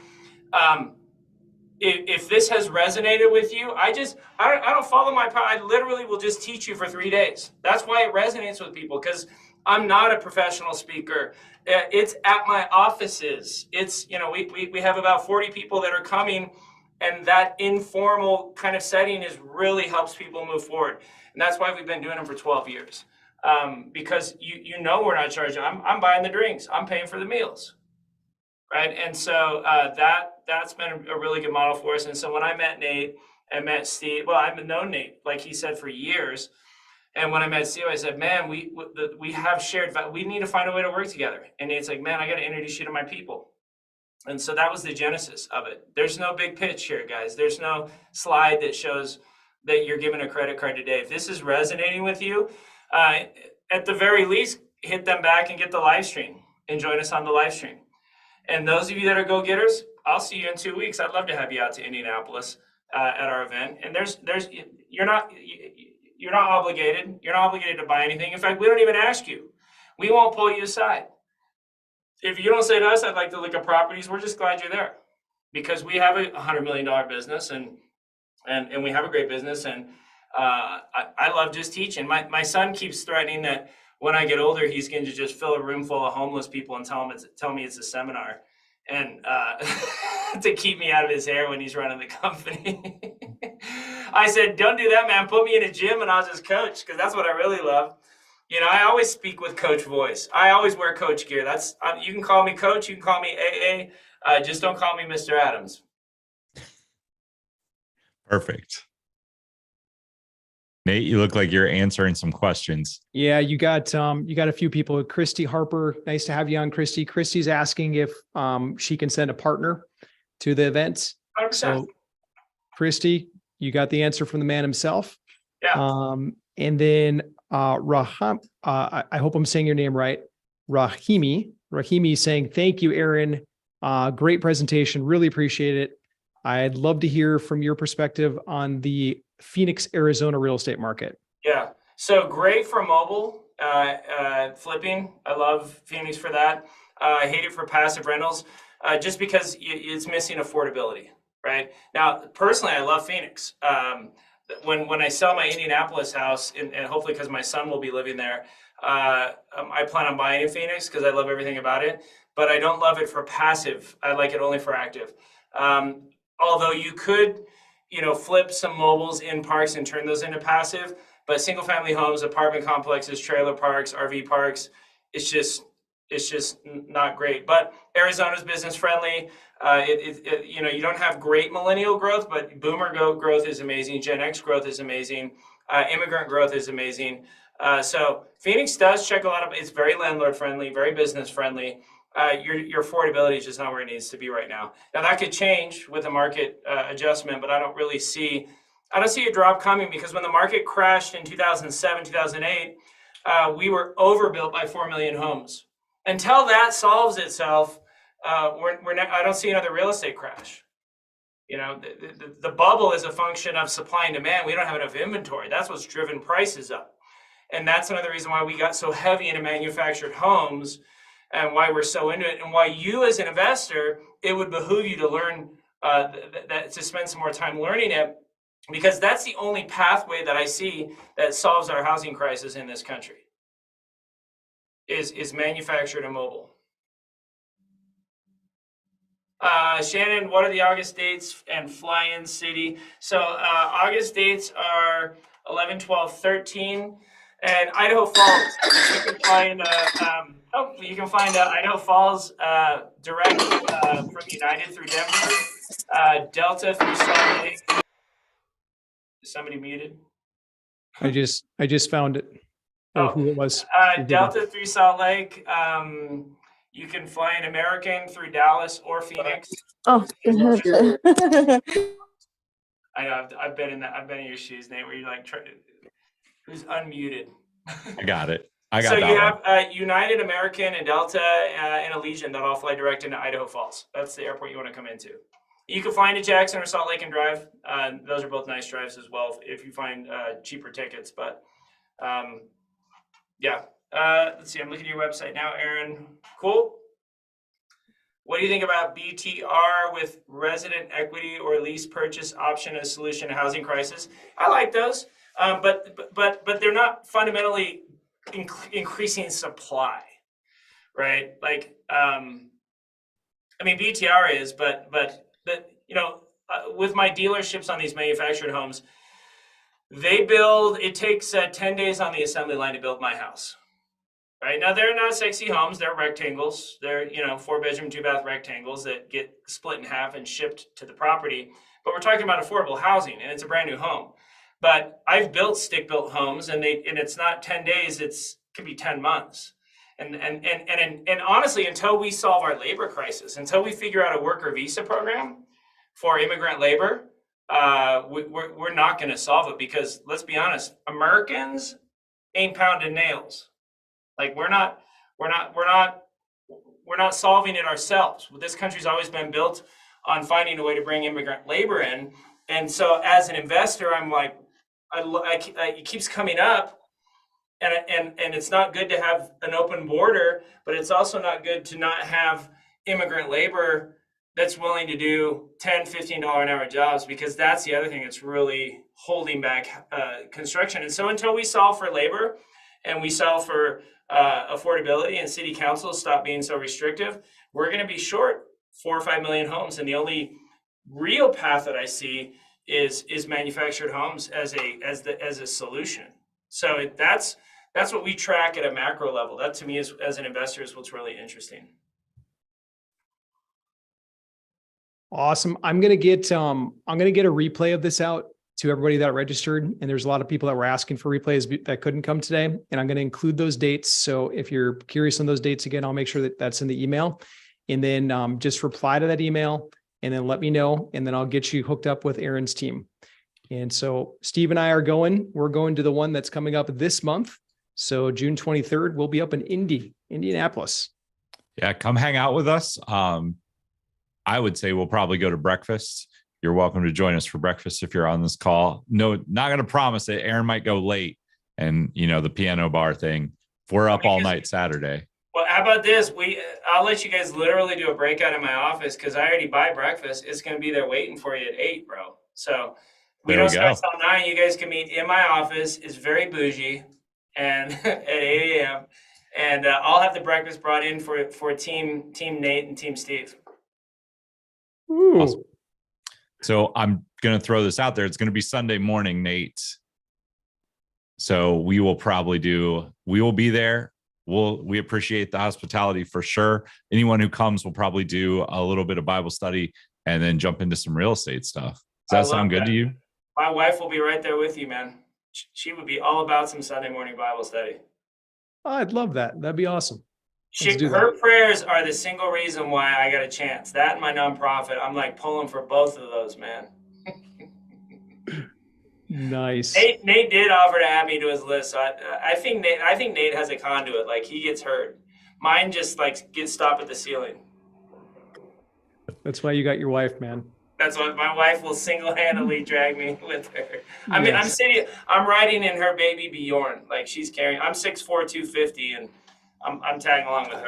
If this has resonated with you, I don't follow my power. I literally will just teach you for 3 days. That's why it resonates with people, because I'm not a professional speaker. It's at my offices. It's, we have about 40 people that are coming, and that informal kind of setting really helps people move forward. And that's why we've been doing them for 12 years. Because we're not charging. I'm buying the drinks. I'm paying for the meals. Right. And so that's been a really good model for us. And so when I met Nate and met Steve, well, I've known Nate, like he said, for years. And when I met Steve, I said, man, we have shared, we need to find a way to work together. And Nate's like, man, I got to introduce you to my people. And so that was the genesis of it. There's no big pitch here, guys. There's no slide that shows that you're given a credit card today. If this is resonating with you, at the very least, hit them back and get the live stream and join us on the live stream. And those of you that are go-getters, I'll see you in 2 weeks. I'd love to have you out to Indianapolis at our event. And you're not obligated. You're not obligated to buy anything. In fact, we don't even ask you. We won't pull you aside. If you don't say to us, I'd like to look at properties, we're just glad you're there, because we have a $100 million business and we have a great business. And I love just teaching. My son keeps threatening that when I get older, he's going to just fill a room full of homeless people and tell me it's a seminar, and to keep me out of his hair when he's running the company. I said, don't do that, man. Put me in a gym and I'll just coach, because that's what I really love. I always speak with coach voice. I always wear coach gear. You can call me coach. You can call me AA. Just don't call me Mr. Adams. Perfect. Nate, you look like you're answering some questions. Yeah, you got a few people. Christy Harper, nice to have you on, Christy. Christy's asking if she can send a partner to the events. 100%. So, Christy, you got the answer from the man himself. Yeah. And then Raham, I hope I'm saying your name right. Rahimi saying, thank you, Aaron. Great presentation. Really appreciate it. I'd love to hear from your perspective on the Phoenix, Arizona real estate market. Yeah. So great for mobile flipping. I love Phoenix for that. I hate it for passive rentals, just because it's missing affordability. Right now, personally, I love Phoenix. When I sell my Indianapolis house, and hopefully because my son will be living there, I plan on buying in Phoenix because I love everything about it. But I don't love it for passive. I like it only for active. Although you could, flip some mobiles in parks and turn those into passive. But single family homes, apartment complexes, trailer parks, RV parks, it's just not great. But Arizona's business friendly. You don't have great millennial growth, but boomer growth is amazing. Gen X growth is amazing. Immigrant growth is amazing. So Phoenix does check a lot of, it's very landlord friendly, very business friendly. Your affordability is just not where it needs to be right now. Now that could change with a market adjustment, but I don't see a drop coming, because when the market crashed in 2007, 2008, we were overbuilt by 4 million homes. Until that solves itself, I don't see another real estate crash. You know, the bubble is a function of supply and demand. We don't have enough inventory. That's what's driven prices up. And that's another reason why we got so heavy into manufactured homes, and why we're so into it, and why you as an investor, it would behoove you to learn, to spend some more time learning it, because that's the only pathway that I see that solves our housing crisis in this country, is manufactured and mobile. Shannon, what are the August dates and fly-in city? So August dates are 11, 12, 13, and Idaho Falls. You can find Idaho Falls direct from United through Denver, Delta through Salt Lake. Is somebody muted? I just found it. Who it was. Delta through Salt Lake. You can fly an American through Dallas or Phoenix. Oh, I know. I've been in your shoes, Nate. Where you're like, who's unmuted? I got it. I got so that you one. have United, American, and Delta, and Allegiant that all fly direct into Idaho Falls. That's the airport you want to come into. You can fly into Jackson or Salt Lake and drive. Those are both nice drives as well if you find cheaper tickets. But yeah. Let's see. I'm looking at your website now, Aaron. Cool. What do you think about BTR with resident equity or lease purchase option as solution to housing crisis? I like those, but they're not fundamentally increasing supply, right? Like, I mean, BTR is, but you know, with my dealerships on these manufactured homes, they build. It takes 10 days on the assembly line to build my house. Right now, they're not sexy homes. They're rectangles. They're 4-bedroom, 2-bath rectangles that get split in half and shipped to the property. But we're talking about affordable housing, and it's a brand new home. But I've built stick-built homes, and it's not 10 days. It could be 10 months. And honestly, until we solve our labor crisis, until we figure out a worker visa program for immigrant labor, we're not going to solve it, because let's be honest, Americans ain't pounding nails. Like we're not solving it ourselves. This country's always been built on finding a way to bring immigrant labor in. And so as an investor, I'm like, it keeps coming up, and it's not good to have an open border, but it's also not good to not have immigrant labor that's willing to do $10, $15 an hour jobs, because that's the other thing that's really holding back construction. And so until we solve for labor and we solve for affordability and city councils stop being so restrictive, we're going to be short 4 or 5 million homes. And the only real path that I see is manufactured homes as a solution. So that's what we track at a macro level. That to me is, as an investor, is what's really interesting. Awesome. I'm gonna get a replay of this out to everybody that registered. And there's a lot of people that were asking for replays that couldn't come today. And I'm going to include those dates. So if you're curious on those dates again, I'll make sure that that's in the email, and then just reply to that email and then let me know. And then I'll get you hooked up with Aaron's team. And so Steve and I we're going to the one that's coming up this month. So June 23rd, we'll be up in Indianapolis. Yeah. Come hang out with us. I would say we'll probably go to breakfast. You're welcome to join us for breakfast if you're on this call. No, not going to promise it. Aaron might go late, and the piano bar thing. We're up all night Saturday. Well, how about this? I'll let you guys literally do a breakout in my office, because I already buy breakfast. It's going to be there waiting for you at 8, bro. So we don't start till 9. You guys can meet in my office. It's very bougie, and at 8 a.m. And I'll have the breakfast brought in for team Nate and team Steve. Ooh. Awesome. So I'm going to throw this out there. It's going to be Sunday morning, Nate. So we will be there. We appreciate the hospitality for sure. Anyone who comes will probably do a little bit of Bible study and then jump into some real estate stuff. Does that sound good to you? My wife will be right there with you, man. She would be all about some Sunday morning Bible study. Oh, I'd love that. That'd be awesome. Let's do Her that. prayers are the single reason why I got a chance. That and my nonprofit, I'm like pulling for both of those, man. Nice. Nate did offer to add me to his list, so I think Nate has a conduit. Like, he gets hurt. Mine just like gets stopped at the ceiling. That's why you got your wife, man. That's what my wife will single-handedly drag me with her. I mean, I'm riding in her baby Bjorn. Like, she's carrying. I'm 6'4", 250, and I'm tagging along with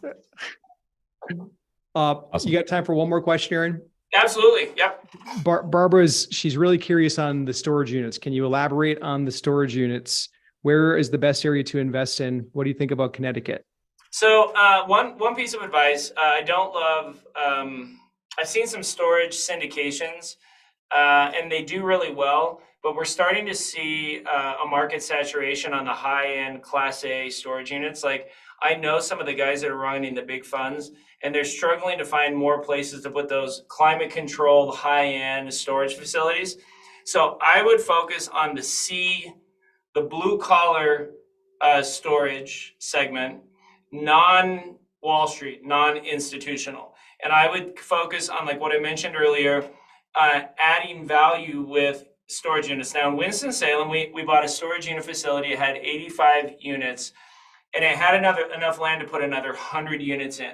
her. Awesome. You got time for one more question, Aaron? Absolutely. Yep. She's really curious on the storage units. Can you elaborate on the storage units? Where is the best area to invest in? What do you think about Connecticut? So one piece of advice, I don't love, I've seen some storage syndications and they do really well, but we're starting to see a market saturation on the high-end Class A storage units. Like, I know some of the guys that are running the big funds, and they're struggling to find more places to put those climate-controlled, high-end storage facilities. So I would focus on the blue-collar storage segment, non-Wall Street, non-institutional. And I would focus on, like what I mentioned earlier, adding value with storage units. Now in Winston-Salem, we bought a storage unit facility. It had 85 units, and it had enough land to put another 100 units in.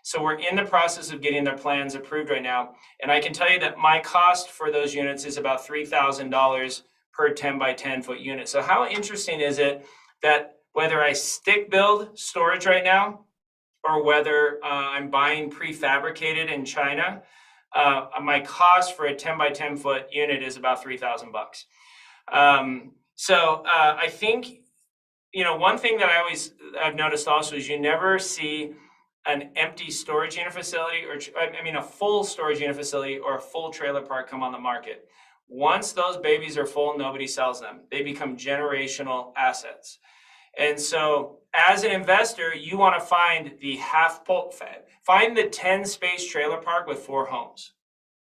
So we're in the process of getting their plans approved right now. And I can tell you that my cost for those units is about $3,000 per 10 by 10 foot unit. So how interesting is it that whether I stick build storage right now, or whether I'm buying prefabricated in China, my cost for a 10 by 10 foot unit is about $3,000 bucks. So I think, one thing that I've noticed also is you never see an empty storage unit facility, or a full storage unit facility or a full trailer park come on the market. Once those babies are full, nobody sells them. They become generational assets. And so as an investor, you want to find the find the 10 space trailer park with 4 homes.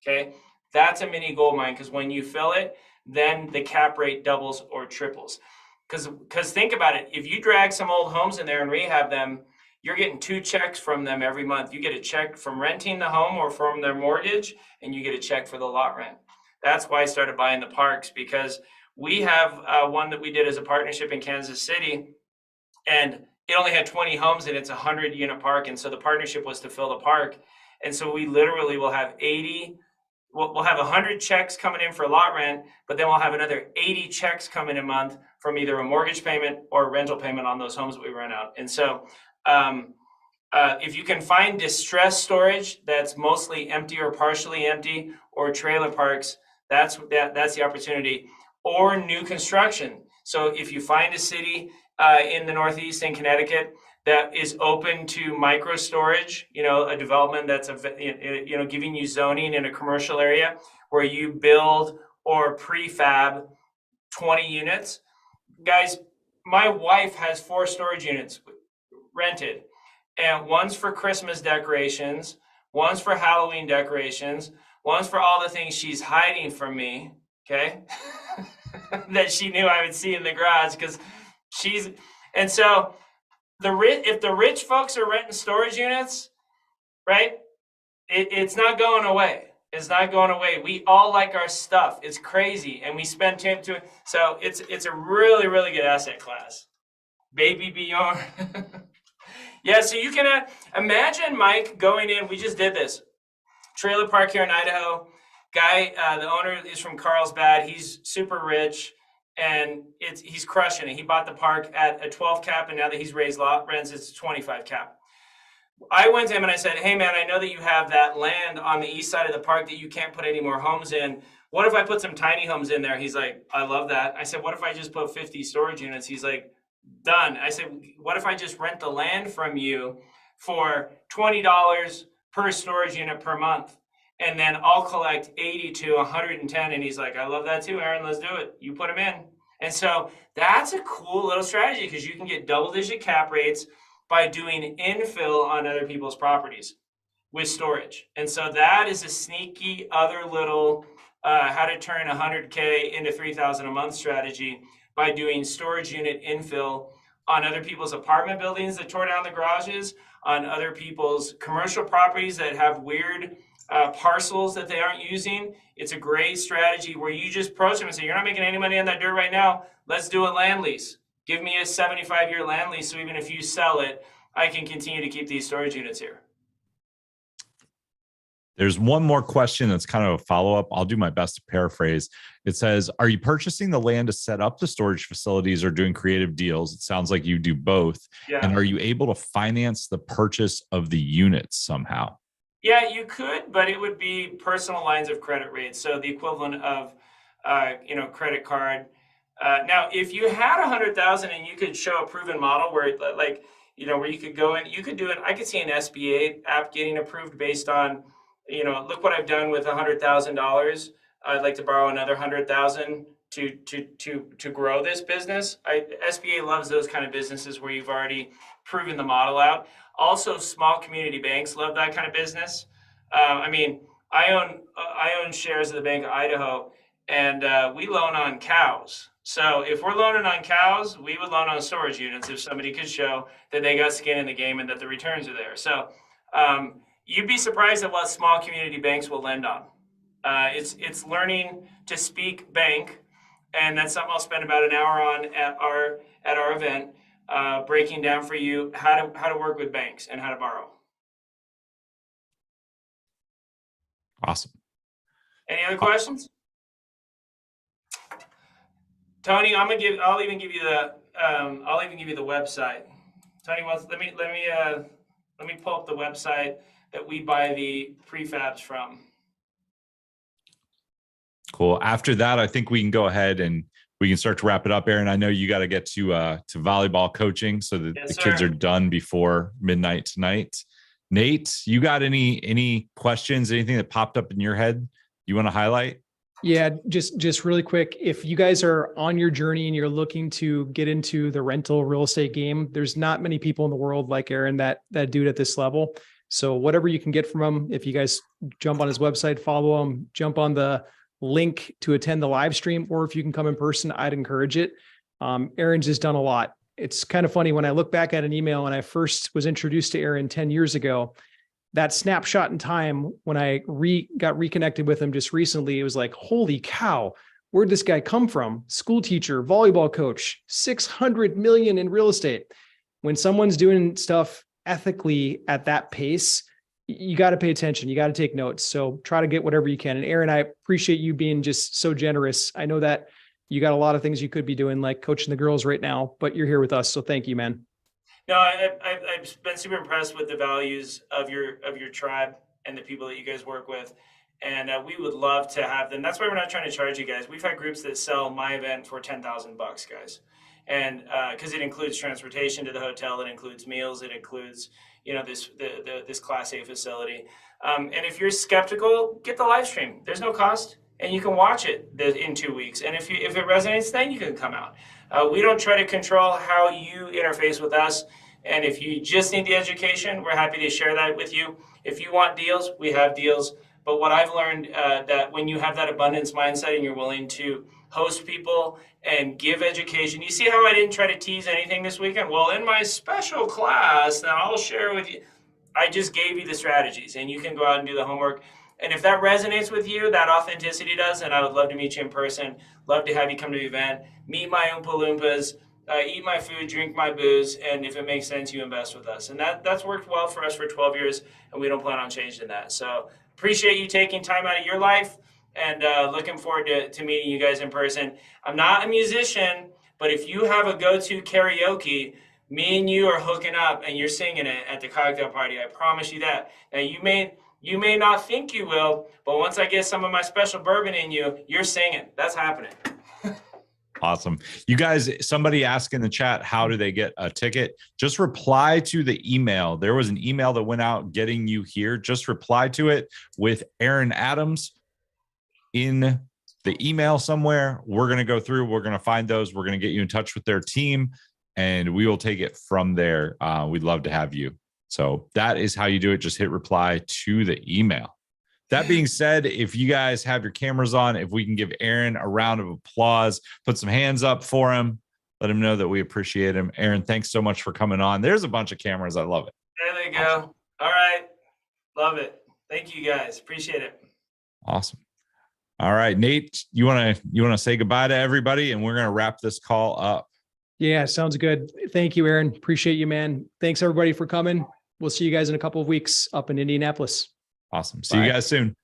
Okay. That's a mini gold mine, because when you fill it, then the cap rate doubles or triples. Because think about it. If you drag some old homes in there and rehab them, you're getting 2 checks from them every month. You get a check from renting the home or from their mortgage, and you get a check for the lot rent. That's why I started buying the parks, because we have one that we did as a partnership in Kansas City, and it only had 20 homes and it's a 100-unit park. And so the partnership was to fill the park. And so we literally will have we'll have 100 checks coming in for lot rent, but then we'll have another 80 checks coming a month from either a mortgage payment or a rental payment on those homes that we rent out. And so if you can find distressed storage that's mostly empty or partially empty, or trailer parks, that's the opportunity, or new construction. So if you find a city in the Northeast in Connecticut that is open to micro storage, a development that's giving you zoning in a commercial area where you build or prefab 20 units. Guys, my wife has 4 storage units rented, and one's for Christmas decorations, one's for Halloween decorations, one's for all the things she's hiding from me, okay? that she knew I would see in the garage, because and so if the rich folks are renting storage units, right? It's not going away. It's not going away. We all like our stuff. It's crazy, and we spend time to. So it's a really, really good asset class. Baby Bjorn. Yeah. So you can imagine Mike going in. We just did this trailer park here in Idaho. Guy, the owner is from Carlsbad. He's super rich. And he's crushing it. He bought the park at a 12 cap, and now that he's raised lot rents, it's a 25 cap. I went to him and I said, hey man, I know that you have that land on the east side of the park that you can't put any more homes in. What if I put some tiny homes in there? He's like, I love that. I said, what if I just put 50 storage units? He's like, done. I said, what if I just rent the land from you for $20 per storage unit per month? And then I'll collect 80 to 110. And he's like, I love that too, Aaron, let's do it. You put them in. And so that's a cool little strategy, because you can get double-digit cap rates by doing infill on other people's properties with storage. And so that is a sneaky other little how to turn 100K into 3,000 a month strategy by doing storage unit infill on other people's apartment buildings that tore down the garages, on other people's commercial properties that have weird parcels that they aren't using. It's a great strategy where you just approach them and say, you're not making any money on that dirt right now. Let's do a land lease. Give me a 75-year land lease, so even if you sell it, I can continue to keep these storage units here. There's one more question that's kind of a follow-up. I'll do my best to paraphrase. It says, are you purchasing the land to set up the storage facilities or doing creative deals? It sounds like you do both. Yeah. And are you able to finance the purchase of the units somehow? Yeah, you could, but it would be personal lines of credit rates. So the equivalent of, credit card. Now, if you had 100,000 and you could show a proven model where where you could go in, you could do it. I could see an SBA app getting approved based on, look what I've done with $100,000. I'd like to borrow another 100,000 to grow this business. SBA loves those kind of businesses where you've already proven the model out. Also, small community banks love that kind of business. I own shares of the Bank of Idaho, and we loan on cows. So if we're loaning on cows, we would loan on storage units if somebody could show that they got skin in the game and that the returns are there. So you'd be surprised at what small community banks will lend on. It's learning to speak bank, and that's something I'll spend about an hour on at our event, breaking down for you how to work with banks and how to borrow. Awesome. Any other questions? Tony, I'll even give you the website. Tony, let me pull up the website that we buy the prefabs from. Cool. After that, I think we can go ahead and we can start to wrap it up, Aaron. I know you got to get to volleyball coaching so that the kids are done before midnight tonight. Nate, you got any questions, anything that popped up in your head you want to highlight? Yeah, just really quick. If you guys are on your journey and you're looking to get into the rental real estate game, there's not many people in the world like Aaron that do it at this level. So whatever you can get from him, if you guys jump on his website, follow him, jump on the link to attend the live stream, or if you can come in person, I'd encourage it. Aaron's just done a lot. It's kind of funny when I look back at an email when I first was introduced to Aaron 10 years ago, that snapshot in time when I got reconnected with him just recently, it was like, holy cow, where'd this guy come from? School teacher, volleyball coach, 600 million in real estate. When someone's doing stuff ethically at that pace, you got to pay attention. You got to take notes. So try to get whatever you can. And Aaron, I appreciate you being just so generous. I know that you got a lot of things you could be doing, like coaching the girls right now, but you're here with us. So thank you, man. No, I've been super impressed with the values of your tribe and the people that you guys work with. And we would love to have them. That's why we're not trying to charge you guys. We've had groups that sell my event for $10,000, guys. And because it includes transportation to the hotel, it includes meals, it includes, this Class A facility. And if you're skeptical, get the live stream. There's no cost, and you can watch it in 2 weeks. And if it resonates, then you can come out. We don't try to control how you interface with us. And if you just need the education, we're happy to share that with you. If you want deals, we have deals. But what I've learned that when you have that abundance mindset and you're willing to host people and give education, you see how I didn't try to tease anything this weekend? Well, in my special class, now I'll share with you. I just gave you the strategies, and you can go out and do the homework. And if that resonates with you, that authenticity does, and I would love to meet you in person. Love to have you come to the event, meet my Oompa Loompas, eat my food, drink my booze, and if it makes sense, you invest with us. And that's worked well for us for 12 years, and we don't plan on changing that. So appreciate you taking time out of your life, and looking forward to meeting you guys in person. I'm not a musician, but if you have a go-to karaoke, me and you are hooking up, and you're singing it at the cocktail party. I promise you that. Now, you may not think you will, but once I get some of my special bourbon in you, you're singing. That's happening. Awesome. You guys, somebody asked in the chat, how do they get a ticket? Just reply to the email. There was an email that went out getting you here. Just reply to it with Aaron Adams in the email somewhere. We're going to go through. We're going to find those. We're going to get you in touch with their team, and we will take it from there. We'd love to have you. So that is how you do it. Just hit reply to the email. That being said, if you guys have your cameras on, if we can give Aaron a round of applause, put some hands up for him, let him know that we appreciate him. Aaron, thanks so much for coming on. There's a bunch of cameras. I love it. There they go. All right. Love it. Thank you guys. Appreciate it. Awesome. All right, Nate, you want to say goodbye to everybody, and we're going to wrap this call up. Yeah, sounds good. Thank you, Aaron. Appreciate you, man. Thanks everybody for coming. We'll see you guys in a couple of weeks up in Indianapolis. Awesome. See you guys soon.